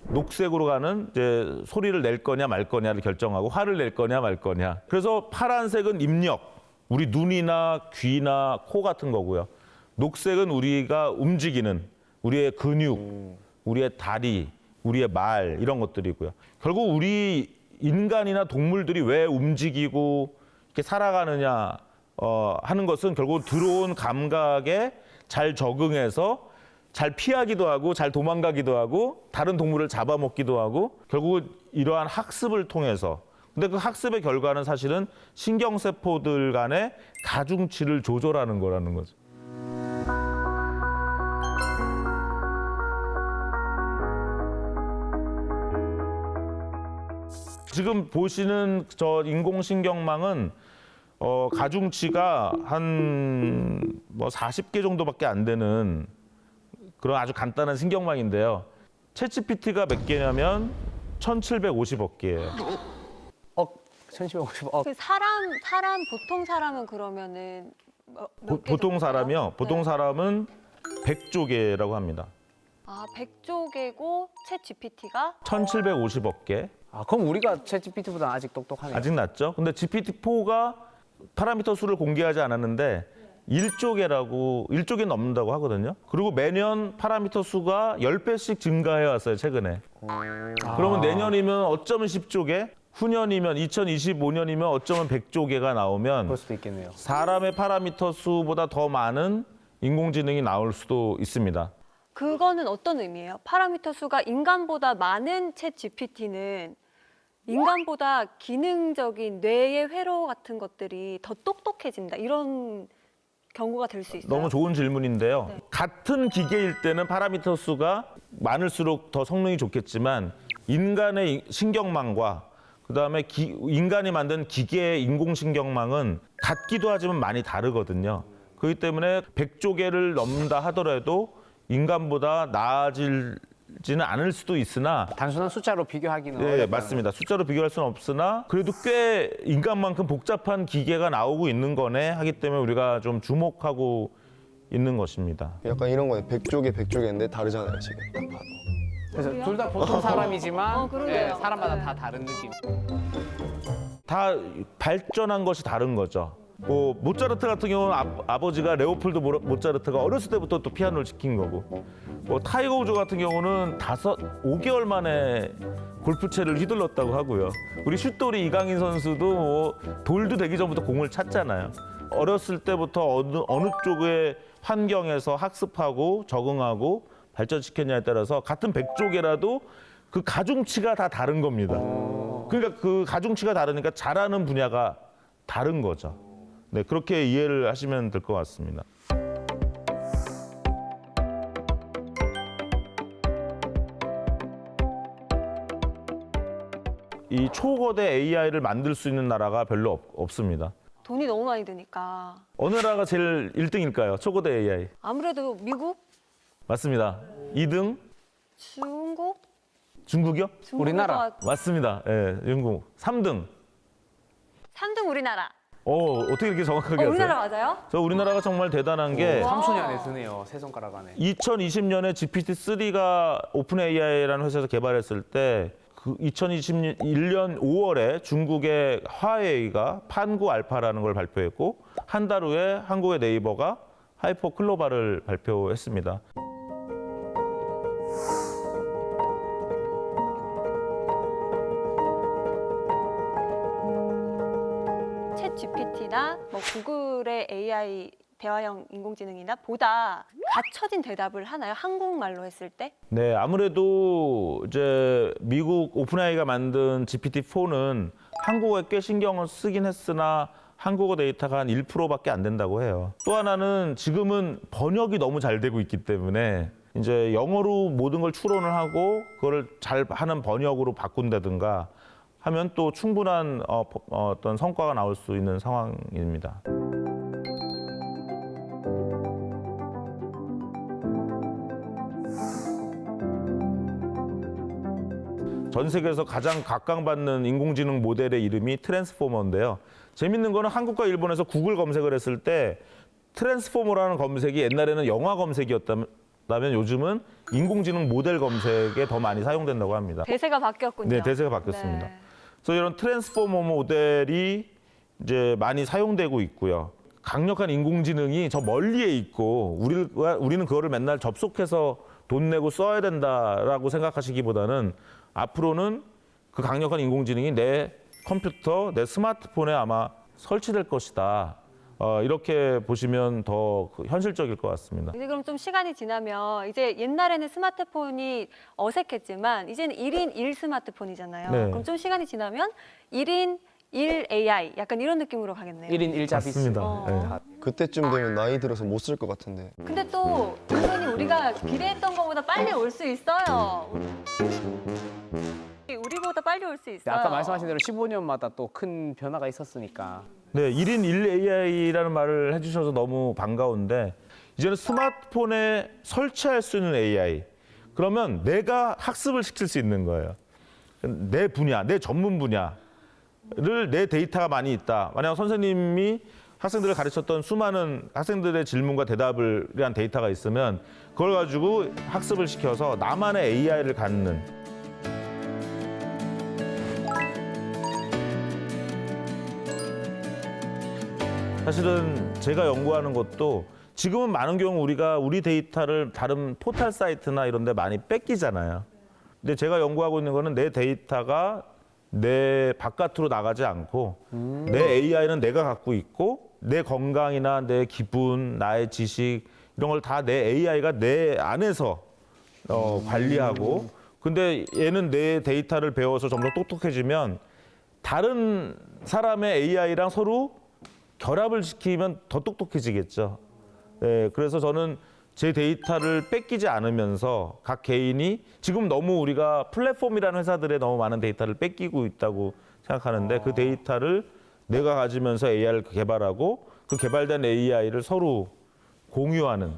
녹색으로 가는 이제 소리를 낼 거냐 말 거냐를 결정하고 화를 낼 거냐 말 거냐. 그래서 파란색은 입력, 우리 눈이나 귀나 코 같은 거고요. 녹색은 우리가 움직이는 우리의 근육, 우리의 다리, 우리의 말 이런 것들이고요. 결국 우리 인간이나 동물들이 왜 움직이고 이렇게 살아가느냐 하는 것은 결국 들어온 감각에 잘 적응해서 잘 피하기도 하고 잘 도망가기도 하고 다른 동물을 잡아먹기도 하고 결국 이러한 학습을 통해서 근데 그 학습의 결과는 사실은 신경세포들 간의 가중치를 조절하는 거라는 거죠. 지금 보시는 저 인공신경망은 가중치가 한 40개 정도밖에 안 되는 그런 아주 간단한 신경망인데요. 챗GPT가 몇 개냐면 1,750억 개예요. 1,750억. 그 보통 사람은 그러면은 보통 사람이요. 보통 사람은 100조 개라고 합니다. 100조 개고 챗 GPT가 1,750억 개. 그럼 우리가 챗GPT보다 아직 똑똑하네요. 아직 낫죠. 근데 GPT-4가 파라미터 수를 공개하지 않았는데 1조 개 넘는다고 하거든요. 그리고 매년 파라미터 수가 10배씩 증가해 왔어요, 최근에. 그러면 내년이면 어쩌면 10조 개, 후년이면 2025년이면 어쩌면 100조 개가 나오면 그럴 수도 있겠네요. 사람의 파라미터 수보다 더 많은 인공지능이 나올 수도 있습니다. 그거는 어떤 의미예요? 파라미터 수가 인간보다 많은 챗 GPT는 인간보다 기능적인 뇌의 회로 같은 것들이 더 똑똑해진다. 이런 경고가 될 수 있어요. 너무 좋은 질문인데요. 네. 같은 기계일 때는 파라미터 수가 많을수록 더 성능이 좋겠지만 인간의 신경망과 그다음에 인간이 만든 기계의 인공신경망은 같기도 하지만 많이 다르거든요. 그렇기 때문에 100조 개를 넘는다 하더라도 인간보다 나아지지는 않을 수도 있으나 단순한 숫자로 비교하기는 네, 어렵다. 맞습니다. 숫자로 비교할 수는 없으나 그래도 꽤 인간만큼 복잡한 기계가 나오고 있는 거네 하기 때문에 우리가 좀 주목하고 있는 것입니다. 약간 이런 거예요. 100조개 100조개인데 다르잖아요 지금 딱 봐도. 그래서 둘 다 보통 사람이지만 그러게요. 사람마다 네. 다 다른 느낌. 다 발전한 것이 다른 거죠. 뭐 모차르트 같은 경우는 아버지가 레오폴드 모차르트가 어렸을 때부터 또 피아노를 시킨 거고, 뭐 타이거 우즈 같은 경우는 5개월 만에 골프채를 휘둘렀다고 하고요. 우리 슛돌이 이강인 선수도 뭐 돌도 되기 전부터 공을 찼잖아요. 어렸을 때부터 어느 쪽의 환경에서 학습하고 적응하고 발전시켰냐에 따라서 같은 100조개라도 그 가중치가 다 다른 겁니다. 그러니까 그 가중치가 다르니까 잘하는 분야가 다른 거죠. 네, 그렇게 이해를 하시면 될 것 같습니다. 이 초거대 AI를 만들 수 있는 나라가 별로 없습니다. 돈이 너무 많이 드니까. 어느 나라가 제일 1등일까요? 초거대 AI. 아무래도 미국, 맞습니다. 2등 중국, 중국이요? 우리나라. 맞습니다. 예, 중국. 3등. 3등 우리나라. 어떻게 이렇게 정확하게 하세요? 우리나라 맞아요? 저 우리나라가 정말 대단한 게 와. 3순위 안에 드네요. 세 손가락 안에. 2020년에 GPT-3가 오픈 AI라는 회사에서 개발했을 때 그 2021년 5월에 중국의 화웨이가 판구 알파라는 걸 발표했고 한 달 후에 한국의 네이버가 하이퍼 클로바를 발표했습니다. 챗 GPT나 뭐 구글의 AI 대화형 인공지능이나 보다 갖춰진 대답을 하나요? 한국말로 했을 때? 네, 아무래도 이제 미국 오픈 AI가 만든 GPT-4는 한국어에 꽤 신경을 쓰긴 했으나 한국어 데이터가 한 1%밖에 안 된다고 해요. 또 하나는 지금은 번역이 너무 잘 되고 있기 때문에 이제 영어로 모든 걸 추론을 하고 그거를 잘 하는 번역으로 바꾼다든가 하면 또 충분한 어떤 성과가 나올 수 있는 상황입니다. 전 세계에서 가장 각광받는 인공지능 모델의 이름이 트랜스포머인데요. 재밌는 거는 한국과 일본에서 구글 검색을 했을 때 트랜스포머라는 검색이 옛날에는 영화 검색이었다면 요즘은 인공지능 모델 검색에 더 많이 사용된다고 합니다. 대세가 바뀌었군요. 네, 대세가 바뀌었습니다. 네. 그래서 이런 트랜스포머 모델이 이제 많이 사용되고 있고요. 강력한 인공지능이 저 멀리에 있고 우리는 그거를 맨날 접속해서 돈 내고 써야 된다라고 생각하시기보다는 앞으로는 그 강력한 인공지능이 내 컴퓨터, 내 스마트폰에 아마 설치될 것이다. 이렇게 보시면 더 현실적일 것 같습니다. 이제 그럼 좀 시간이 지나면 이제 옛날에는 스마트폰이 어색했지만 이제는 1인 1 스마트폰이잖아요. 네. 그럼 좀 시간이 지나면 1인 1 AI 약간 이런 느낌으로 가겠네요. 1인 1자비스. 맞습니다. 네. 그때쯤 되면 나이 들어서 못 쓸 것 같은데. 근데 또 당연히 우리가 기대했던 것보다 빨리 올 수 있어요. 우리보다 빨리 올 수 있어요. 아까 말씀하신 대로 15년마다 또 큰 변화가 있었으니까. 네, 1인 1 AI라는 말을 해주셔서 너무 반가운데 이제는 스마트폰에 설치할 수 있는 AI. 그러면 내가 학습을 시킬 수 있는 거예요. 내 분야, 내 전문 분야를 내 데이터가 많이 있다. 만약 선생님이 학생들을 가르쳤던 수많은 학생들의 질문과 대답을 위한 데이터가 있으면 그걸 가지고 학습을 시켜서 나만의 AI를 갖는 사실은 제가 연구하는 것도 지금은 많은 경우 우리가 우리 데이터를 다른 포털 사이트나 이런 데 많이 뺏기잖아요. 근데 제가 연구하고 있는 거는 내 데이터가 내 바깥으로 나가지 않고 내 AI는 내가 갖고 있고 내 건강이나 내 기분, 나의 지식 이런 걸 다 내 AI가 내 안에서 관리하고 근데 얘는 내 데이터를 배워서 점점 똑똑해지면 다른 사람의 AI랑 서로 결합을 시키면 더 똑똑해지겠죠. 네, 그래서 저는 제 데이터를 뺏기지 않으면서 각 개인이 지금 너무 우리가 플랫폼이라는 회사들에 너무 많은 데이터를 뺏기고 있다고 생각하는데 그 데이터를 내가 가지면서 AI를 개발하고 그 개발된 AI를 서로 공유하는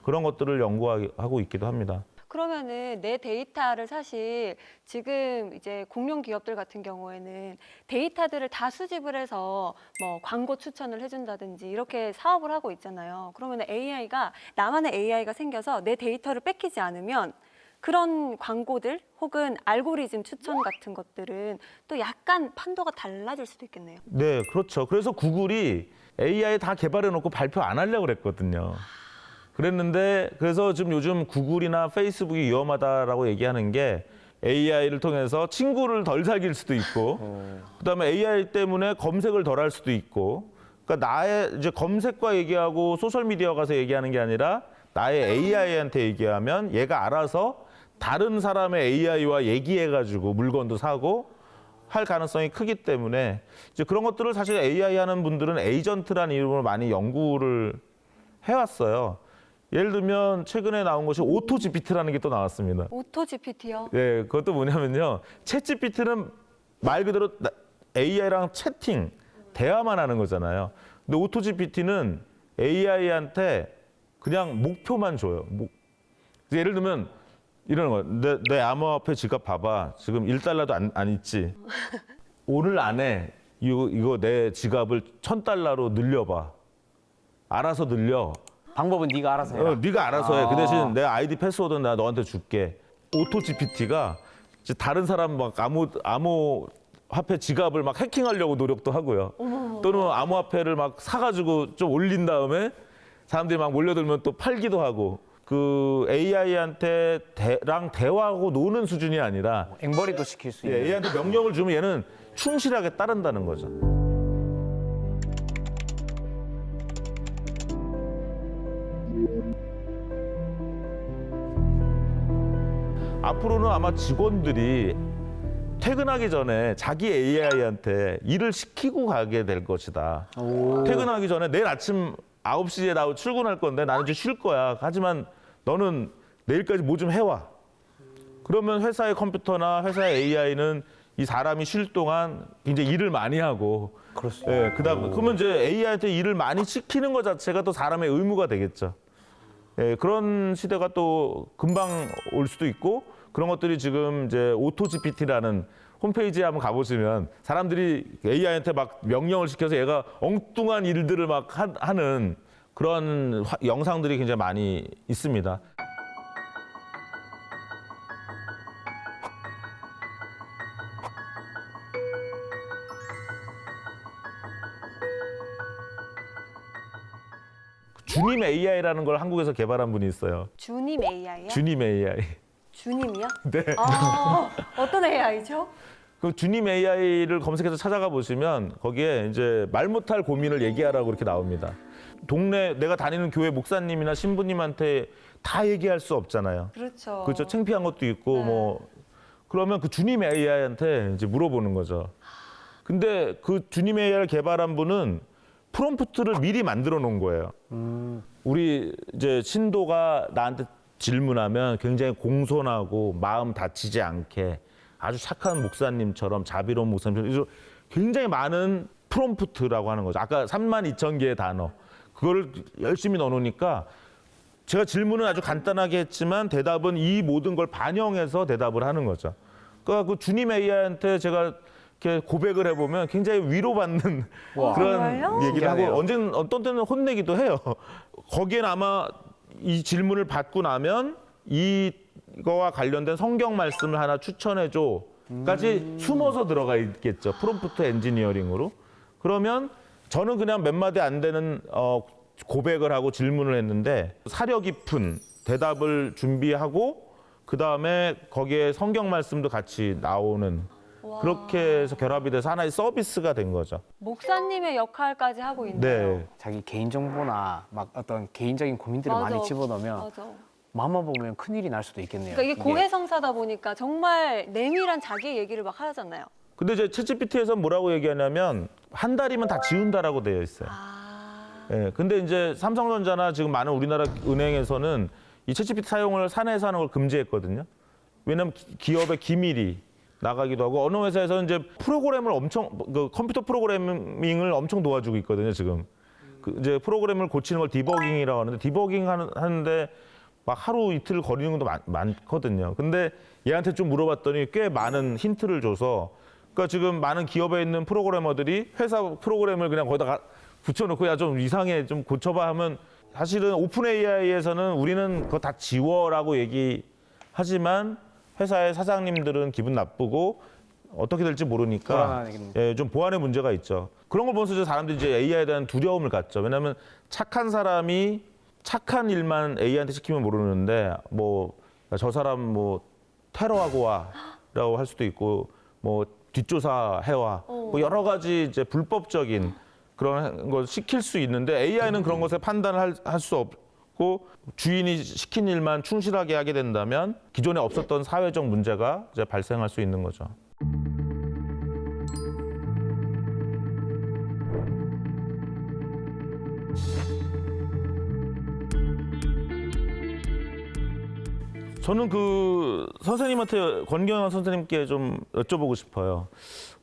그런 것들을 연구하고 있기도 합니다. 그러면은 내 데이터를 사실 지금 이제 공룡 기업들 같은 경우에는 데이터들을 다 수집을 해서 뭐 광고 추천을 해준다든지 이렇게 사업을 하고 있잖아요. 그러면 AI가 나만의 AI가 생겨서 내 데이터를 뺏기지 않으면 그런 광고들 혹은 알고리즘 추천 같은 것들은 또 약간 판도가 달라질 수도 있겠네요. 네, 그렇죠. 그래서 구글이 AI 다 개발해 놓고 발표 안 하려고 그랬거든요. 그랬는데 그래서 지금 요즘 구글이나 페이스북이 위험하다라고 얘기하는 게 AI를 통해서 친구를 덜 사귈 수도 있고 그다음에 AI 때문에 검색을 덜 할 수도 있고 그러니까 나의 이제 검색과 얘기하고 소셜 미디어 가서 얘기하는 게 아니라 나의 AI한테 얘기하면 얘가 알아서 다른 사람의 AI와 얘기해가지고 물건도 사고 할 가능성이 크기 때문에 이제 그런 것들을 사실 AI 하는 분들은 에이전트라는 이름으로 많이 연구를 해왔어요. 예를 들면 최근에 나온 것이 오토 GPT라는 게 또 나왔습니다. 오토 GPT요? 네, 그것도 뭐냐면요. 챗 GPT는 말 그대로 AI랑 채팅, 대화만 하는 거잖아요. 근데 오토 GPT는 AI한테 그냥 목표만 줘요. 예를 들면 이런 거. 내 암호화폐 지갑 봐봐. 지금 1달러도 안 있지. 오늘 안에 이거 내 지갑을 1,000달러로 늘려봐. 알아서 늘려. 방법은 네가 알아서 해라. 네가 알아서 해. 그 대신 내 아이디 패스워드는 내가 너한테 줄게. 오토 GPT가 이제 다른 사람 막 암호화폐 지갑을 막 해킹하려고 노력도 하고요. 또는 암호화폐를 막 사가지고 좀 올린 다음에 사람들이 막 몰려들면 또 팔기도 하고. 그 AI한테 대화하고 노는 수준이 아니라 앵벌이도 시킬 수 있는. AI한테 명령을 주면 얘는 충실하게 따른다는 거죠. 앞으로는 아마 직원들이 퇴근하기 전에 자기 AI한테 일을 시키고 가게 될 것이다. 퇴근하기 전에 내일 아침 9시에 나 출근할 건데 나는 이제 쉴 거야. 하지만 너는 내일까지 뭐 좀 해와. 그러면 회사의 컴퓨터나 회사의 AI는 이 사람이 쉴 동안 이제 일을 많이 하고. 그렇습니다. 예, 그러면 이제 AI한테 일을 많이 시키는 것 자체가 또 사람의 의무가 되겠죠. 예, 그런 시대가 또 금방 올 수도 있고 그런 것들이 지금 이제 오토 GPT라는 홈페이지에 한번 가보시면 사람들이 AI한테 막 명령을 시켜서 얘가 엉뚱한 일들을 막 하는 그런 영상들이 굉장히 많이 있습니다. 주님 AI라는 걸 한국에서 개발한 분이 있어요. 주님 AI요? 주님 AI. 주님이요? 네. 아, 어떤 AI죠? 그 주님 AI를 검색해서 찾아가 보시면 거기에 이제 말 못할 고민을 얘기하라고 이렇게 나옵니다. 동네 내가 다니는 교회 목사님이나 신부님한테 다 얘기할 수 없잖아요. 그렇죠. 그렇죠. 창피한 것도 있고 네. 뭐 그러면 그 주님 AI한테 이제 물어보는 거죠. 근데 그 주님 AI를 개발한 분은 프롬프트를 미리 만들어 놓은 거예요. 우리 이제 신도가 나한테 질문하면 굉장히 공손하고 마음 다치지 않게 아주 착한 목사님처럼 자비로운 목사님처럼 굉장히 많은 프롬프트라고 하는 거죠. 아까 32,000개의 단어. 그걸 열심히 넣어놓으니까 제가 질문은 아주 간단하게 했지만 대답은 이 모든 걸 반영해서 대답을 하는 거죠. 그러니까 그 주님 AI한테 제가 이렇게 고백을 해보면 굉장히 위로받는 그런 정말요? 얘기를 하고 신기하네요. 어떤 때는 혼내기도 해요. 거기엔 아마 이 질문을 받고 나면 이거와 관련된 성경 말씀을 하나 추천해줘까지 숨어서 들어가 있겠죠. 프롬프트 엔지니어링으로. 그러면 저는 그냥 몇 마디 안 되는 고백을 하고 질문을 했는데 사려 깊은 대답을 준비하고 그다음에 거기에 성경 말씀도 같이 나오는 그렇게 해서 결합이 돼서 하나의 서비스가 된 거죠. 목사님의 역할까지 하고 있네요. 네. 자기 개인정보나 막 어떤 개인적인 고민들을 맞아. 많이 집어넣으면 맞아. 마음만 보면 큰일이 날 수도 있겠네요. 그러니까 이게 고해성사다 보니까 정말 내밀한 자기 얘기를 막 하잖아요. 근데 이제 챗GPT에서 뭐라고 얘기하냐면 한 달이면 다 지운다라고 되어 있어요. 예, 근데 이제 삼성전자나 지금 많은 우리나라 은행에서는 이 챗GPT 사용을 사내에서 하는 걸 금지했거든요. 왜냐하면 기업의 기밀이 나가기도 하고 어느 회사에서는 이제 프로그램을 엄청 그 컴퓨터 프로그래밍을 엄청 도와주고 있거든요. 지금 그 이제 프로그램을 고치는 걸 디버깅이라고 하는데 디버깅 하는데 막 하루 이틀 걸리는 것도 많거든요. 근데 얘한테 좀 물어봤더니 꽤 많은 힌트를 줘서 그러니까 지금 많은 기업에 있는 프로그래머들이 회사 프로그램을 그냥 거기다가 붙여놓고 야 좀 이상해 좀 고쳐봐 하면 사실은 오픈 AI에서는 우리는 그거 다 지워라고 얘기하지만 회사의 사장님들은 기분 나쁘고 어떻게 될지 모르니까 예, 좀 보안의 문제가 있죠. 그런 걸 보면서 사람들이 이제 AI에 대한 두려움을 갖죠. 왜냐하면 착한 사람이 착한 일만 AI한테 시키면 모르는데 뭐 저 사람 뭐 테러하고 와라고 할 수도 있고 뭐 뒷조사 해와 뭐 여러 가지 이제 불법적인 그런 걸 시킬 수 있는데 AI는 그런 것에 판단을 할 수 없고 주인이 시킨 일만 충실하게 하게 된다면 기존에 없었던 사회적 문제가 이제 발생할 수 있는 거죠. 저는 그 선생님한테 권경영 선생님께 좀 여쭤보고 싶어요.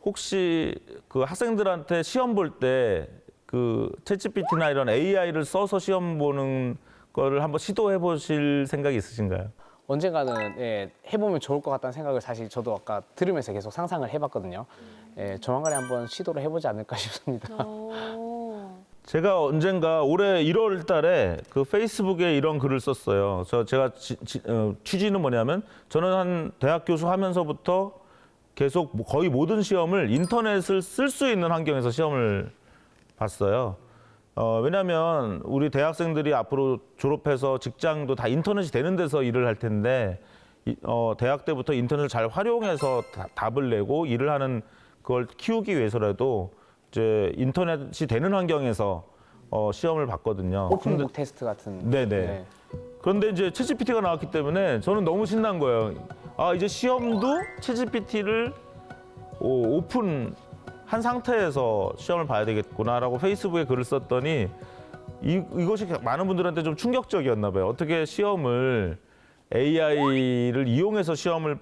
혹시 그 학생들한테 시험 볼 때 그 챗GPT나 이런 AI를 써서 시험 보는 거를 한번 시도해 보실 생각이 있으신가요? 언젠가는 예, 해보면 좋을 것 같다는 생각을 사실 저도 아까 들으면서 계속 상상을 해봤거든요. 예, 조만간에 한번 시도를 해보지 않을까 싶습니다. 제가 언젠가 올해 1월 달에 그 페이스북에 이런 글을 썼어요. 제가 취지는 뭐냐면 저는 한 대학 교수 하면서부터 계속 거의 모든 시험을 인터넷을 쓸 수 있는 환경에서 시험을 봤어요. 왜냐하면 우리 대학생들이 앞으로 졸업해서 직장도 다 인터넷이 되는 데서 일을 할 텐데 대학 때부터 인터넷을 잘 활용해서 답을 내고 일을 하는 그걸 키우기 위해서라도 이제 인터넷이 되는 환경에서 시험을 봤거든요. 오픈북 테스트 같은. 네네. 네. 그런데 이제 챗GPT가 나왔기 때문에 저는 너무 신난 거예요. 아 이제 시험도 챗GPT를 오픈한 상태에서 시험을 봐야 되겠구나라고 페이스북에 글을 썼더니 이것이 많은 분들한테 좀 충격적이었나 봐요. 어떻게 시험을 AI를 이용해서 시험을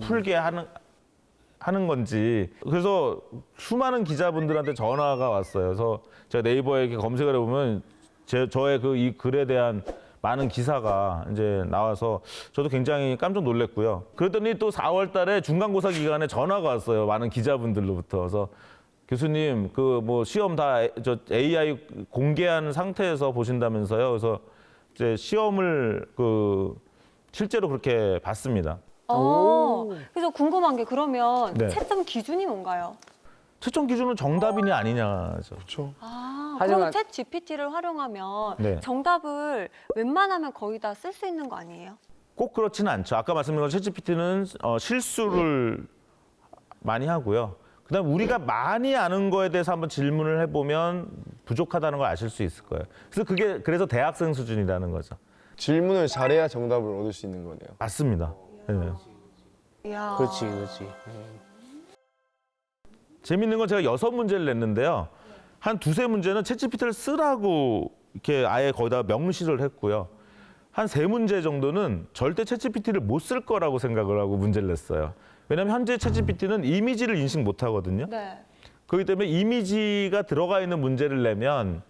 풀게 하는 건지. 그래서 수많은 기자분들한테 전화가 왔어요. 그래서 제가 네이버에 이렇게 검색을 해보면 저의 이 글에 대한 많은 기사가 이제 나와서 저도 굉장히 깜짝 놀랐고요. 그랬더니 또 4월 달에 중간고사 기간에 전화가 왔어요. 많은 기자분들로부터. 그래서 교수님, 그 뭐 시험 다 AI 공개한 상태에서 보신다면서요. 그래서 이제 시험을 실제로 그렇게 봤습니다. 그래서 궁금한 게 그러면 네. 채점 기준이 뭔가요? 채점 기준은 정답이냐 아니냐죠. 그렇죠. 그럼 챗 GPT를 활용하면 네. 정답을 웬만하면 거의 다 쓸 수 있는 거 아니에요? 꼭 그렇지는 않죠. 아까 말씀드린 것처럼 챗GPT는 실수를 많이 하고요. 그다음 우리가 많이 아는 거에 대해서 한번 질문을 해보면 부족하다는 걸 아실 수 있을 거예요. 그래서 대학생 수준이라는 거죠. 질문을 잘해야 정답을 얻을 수 있는 거네요. 맞습니다. 네. 이야. 그렇지. 재밌는 건 제가 6문제를 냈는데요. 한 2-3문제는 챗GPT를 쓰라고 이렇게 아예 거기다 명시를 했고요. 한 3문제 정도는 절대 챗GPT를 못 쓸 거라고 생각을 하고 문제를 냈어요. 왜냐하면 현재 챗GPT는 이미지를 인식 못 하거든요. 네. 그렇기 때문에 이미지가 들어가 있는 문제를 내면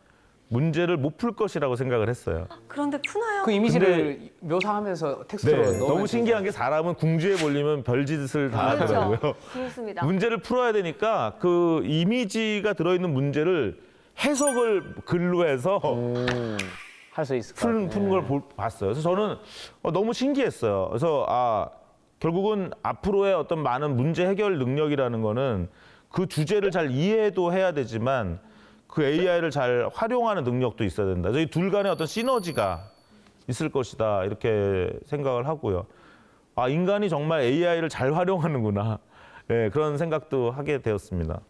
문제를 못 풀 것이라고 생각을 했어요. 그런데 푸나요? 그 이미지를 묘사하면서 텍스트로 네, 넣으면 너무 신기한 게 사람은 궁지에 몰리면 별짓을 다 하더라고요. 그렇습니다. 문제를 풀어야 되니까 그 이미지가 들어있는 문제를 해석을 글로 해서 할 수 있을 것 같아요. 푸는 걸 봤어요. 그래서 저는 너무 신기했어요. 그래서 결국은 앞으로의 어떤 많은 문제 해결 능력이라는 거는 그 주제를 잘 이해도 해야 되지만 그 AI를 잘 활용하는 능력도 있어야 된다. 저희 둘 간의 어떤 시너지가 있을 것이다. 이렇게 생각을 하고요. 인간이 정말 AI를 잘 활용하는구나. 예, 그런 생각도 하게 되었습니다.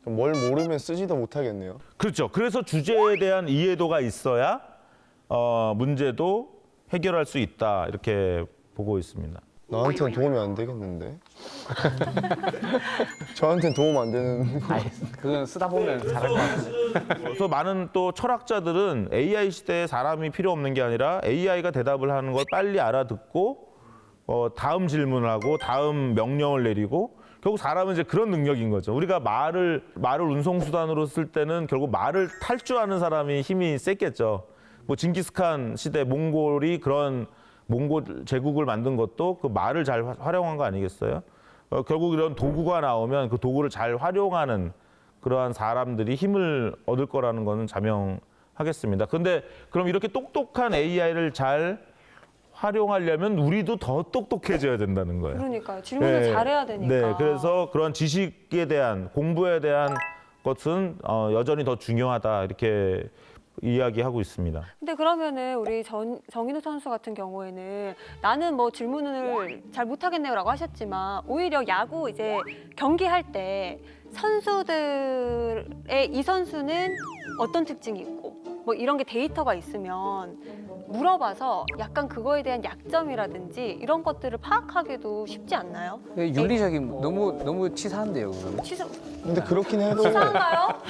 뭘 모르면 쓰지도 못하겠네요. 그렇죠. 그래서 주제에 대한 이해도가 있어야 문제도 해결할 수 있다 이렇게 보고 있습니다. 나한테는 도움이 안 되겠는데. 저한테는 도움 안 되는. 아이, 그건 쓰다 보면 잘할 것 같아요. 그래서 많은 또 철학자들은 AI 시대에 사람이 필요 없는 게 아니라 AI가 대답을 하는 걸 빨리 알아듣고 다음 질문을 하고 다음 명령을 내리고 결국 사람은 이제 그런 능력인 거죠. 우리가 말을 운송수단으로 쓸 때는 결국 말을 탈주하는 사람이 힘이 셌겠죠. 뭐 징기스칸 시대 몽골이 그런 몽골 제국을 만든 것도 그 말을 잘 활용한 거 아니겠어요? 결국 이런 도구가 나오면 그 도구를 잘 활용하는 그러한 사람들이 힘을 얻을 거라는 거는 자명하겠습니다. 그런데 그럼 이렇게 똑똑한 AI를 잘 활용하려면 우리도 더 똑똑해져야 된다는 거예요. 그러니까요. 질문을 네, 잘해야 되니까. 네, 그래서 그런 지식에 대한 공부에 대한 것은 여전히 더 중요하다 이렇게 이야기하고 있습니다. 근데 그러면은 우리 정인우 선수 같은 경우에는 나는 뭐 질문을 잘 못하겠네요라고 하셨지만 오히려 야구 이제 경기할 때 선수들의 이 선수는 어떤 특징이 있고 뭐 이런 게 데이터가 있으면 물어봐서 약간 그거에 대한 약점이라든지 이런 것들을 파악하기도 쉽지 않나요? 윤리적인 너무 치사한데요, 그거는. 취소 근데 그렇긴 해도 치사한가요?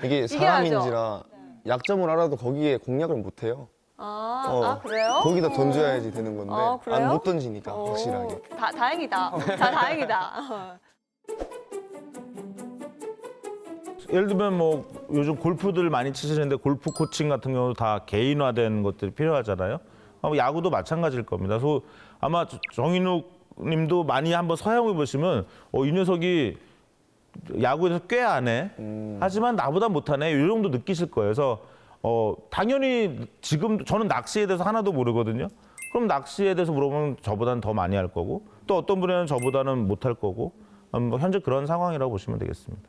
이게 사람인지라 약점을 알아도 거기에 공략을 못 해요. 아 그래요? 거기다 던져야지 되는 건데 아, 그래요? 못 던지니까 오, 확실하게. 다행이다. 자, 다행이다. 예를 들면 뭐 요즘 골프들 많이 치시는데 골프 코칭 같은 경우도 다 개인화된 것들이 필요하잖아요. 아마 야구도 마찬가지일 겁니다. 그래서 아마 정인욱 님도 많이 한번 사용해 보시면 이 녀석이 야구에서 꽤 안 해. 하지만 나보다 못하네. 이 정도 느끼실 거예요. 그래서 당연히 지금 저는 낚시에 대해서 하나도 모르거든요. 그럼 낚시에 대해서 물어보면 저보다는 더 많이 할 거고 또 어떤 분야는 저보다는 못할 거고 뭐 현재 그런 상황이라고 보시면 되겠습니다.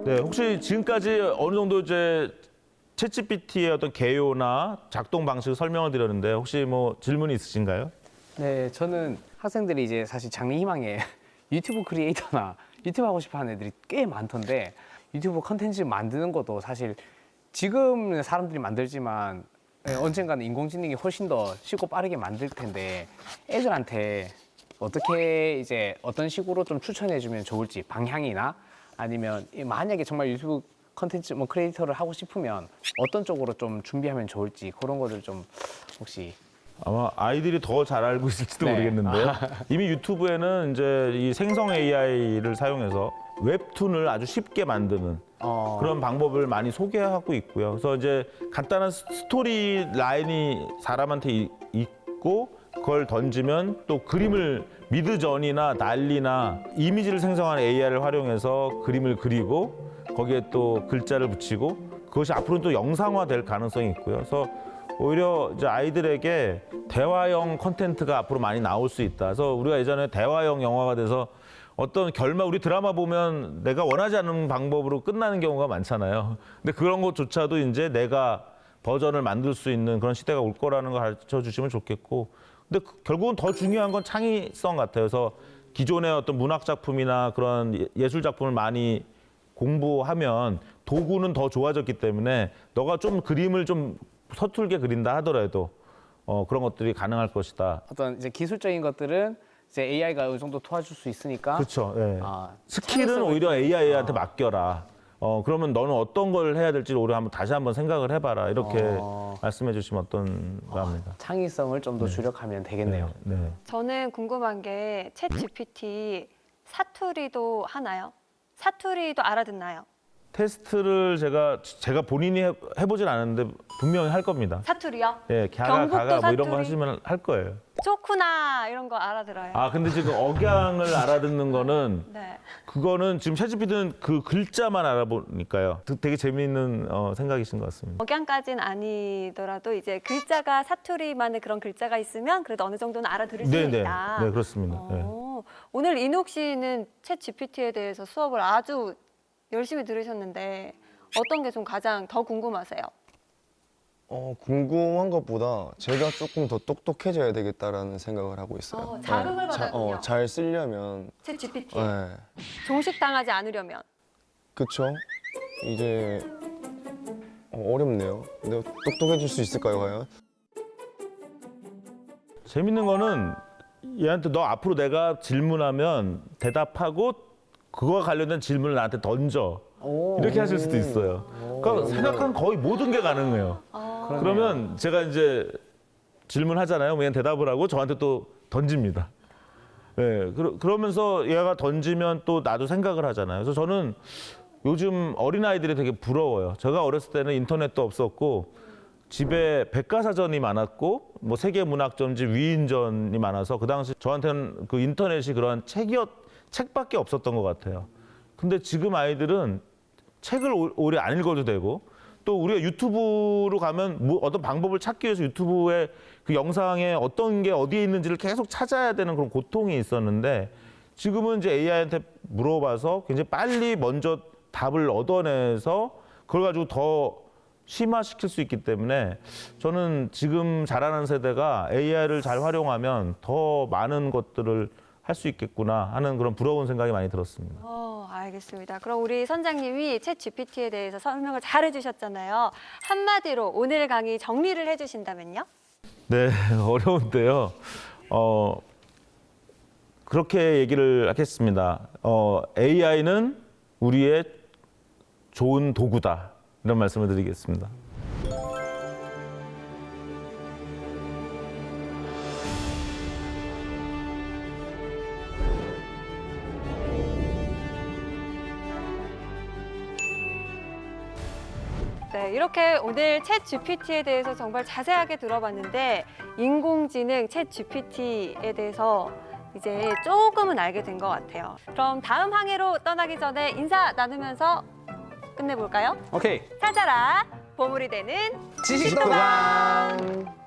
네, 혹시 지금까지 어느 정도 이제 챗GPT의 어떤 개요나 작동 방식을 설명을 드렸는데 혹시 뭐 질문이 있으신가요? 네, 저는 학생들이 이제 사실 장래희망에 유튜브 크리에이터나 유튜브 하고 싶어 하는 애들이 꽤 많던데 유튜브 컨텐츠 만드는 것도 사실 지금 사람들이 만들지만 언젠가는 인공지능이 훨씬 더 쉽고 빠르게 만들 텐데 애들한테 어떻게 이제 어떤 식으로 좀 추천해주면 좋을지 방향이나 아니면 만약에 정말 유튜브 컨텐츠 뭐 크리에이터를 하고 싶으면 어떤 쪽으로 좀 준비하면 좋을지 그런 거를 좀 혹시 아마 아이들이 더 잘 알고 있을지도 네. 모르겠는데요. 이미 유튜브에는 이제 이 생성 AI를 사용해서 웹툰을 아주 쉽게 만드는 그런 방법을 많이 소개하고 있고요. 그래서 이제 간단한 스토리 라인이 사람한테 있고 그걸 던지면 또 그림을 미드전이나 난리나 이미지를 생성하는 AI를 활용해서 그림을 그리고 거기에 또 글자를 붙이고 그것이 앞으로는 또 영상화될 가능성이 있고요. 그래서 오히려 이제 아이들에게 대화형 콘텐츠가 앞으로 많이 나올 수 있다. 그래서 우리가 예전에 대화형 영화가 돼서 어떤 결말 우리 드라마 보면 내가 원하지 않는 방법으로 끝나는 경우가 많잖아요. 근데 그런 것조차도 이제 내가 버전을 만들 수 있는 그런 시대가 올 거라는 걸 가르쳐 주시면 좋겠고 근데 결국은 더 중요한 건 창의성 같아요. 그래서 기존의 어떤 문학 작품이나 그런 예술 작품을 많이 공부하면 도구는 더 좋아졌기 때문에 너가 좀 그림을 좀 서툴게 그린다 하더라도 그런 것들이 가능할 것이다. 어떤 이제 기술적인 것들은 이제 AI가 어느 정도 도와줄 수 있으니까 그렇죠. 예. 스킬은 창의성을- 오히려 AI한테 맡겨라. 그러면 너는 어떤 걸 해야 될지를 우리 다시 한번 생각을 해봐라. 이렇게 말씀해 주시면 어떤가 합니다. 창의성을 좀 더 주력하면 되겠네요. 네. 저는 궁금한 게 챗 GPT 사투리도 하나요? 사투리도 알아듣나요? 테스트를 제가 본인이 해보진 않았는데 분명히 할 겁니다. 사투리요? 예, 갸가 경북도 가가 뭐 이런 거 사투리? 하시면 할 거예요. 좋구나 이런 거 알아들어요. 근데 지금 억양을 알아듣는 거는 네. 그거는 지금 챗GPT는 그 글자만 알아보니까요. 되게 재미있는 생각이신 것 같습니다. 억양까지는 아니더라도 이제 글자가 사투리만의 그런 글자가 있으면 그래도 어느 정도는 알아들을 수 있다. 네, 그렇습니다. 네. 오늘 인옥 씨는 챗 GPT에 대해서 수업을 아주 열심히 들으셨는데 어떤 게 좀 가장 더 궁금하세요? 궁금한 것보다 제가 조금 더 똑똑해져야 되겠다라는 생각을 하고 있어요. 자극을 받았군요. 잘 쓰려면. 챗 GPT. 네. 종식당하지 않으려면. 그쵸? 이제 어렵네요. 내가 똑똑해질 수 있을까요, 과연? 재밌는 거는 얘한테 너 앞으로 내가 질문하면 대답하고 그거와 관련된 질문을 나한테 던져. 이렇게 하실 수도 있어요. 그러니까 생각한 거의 모든 게 가능해요. 그러면 제가 이제 질문하잖아요. 얘는 대답을 하고 저한테 또 던집니다. 네, 그러면서 얘가 던지면 또 나도 생각을 하잖아요. 그래서 저는 요즘 어린아이들이 되게 부러워요. 제가 어렸을 때는 인터넷도 없었고 집에 백과사전이 많았고 뭐 세계문학전지 위인전이 많아서 그 당시 저한테는 그 인터넷이 그런 책밖에 없었던 것 같아요. 근데 지금 아이들은 책을 오래 안 읽어도 되고 또 우리가 유튜브로 가면 뭐 어떤 방법을 찾기 위해서 유튜브에 그 영상에 어떤 게 어디에 있는지를 계속 찾아야 되는 그런 고통이 있었는데 지금은 이제 AI한테 물어봐서 굉장히 빨리 먼저 답을 얻어내서 그걸 가지고 더 심화시킬 수 있기 때문에 저는 지금 자라는 세대가 AI를 잘 활용하면 더 많은 것들을 할 수 있겠구나 하는 그런 부러운 생각이 많이 들었습니다. 알겠습니다. 그럼 우리 선장님이 챗 GPT에 대해서 설명을 잘 해주셨잖아요. 한마디로 오늘 강의 정리를 해주신다면요? 네, 어려운데요. 그렇게 얘기를 하겠습니다. AI는 우리의 좋은 도구다. 이런 말씀을 드리겠습니다. 네, 이렇게 오늘 챗 GPT에 대해서 정말 자세하게 들어봤는데 인공지능 챗 GPT에 대해서 이제 조금은 알게 된 것 같아요. 그럼 다음 항해로 떠나기 전에 인사 나누면서 끝내볼까요? 오케이. 찾아라, 보물이 되는 지식도감.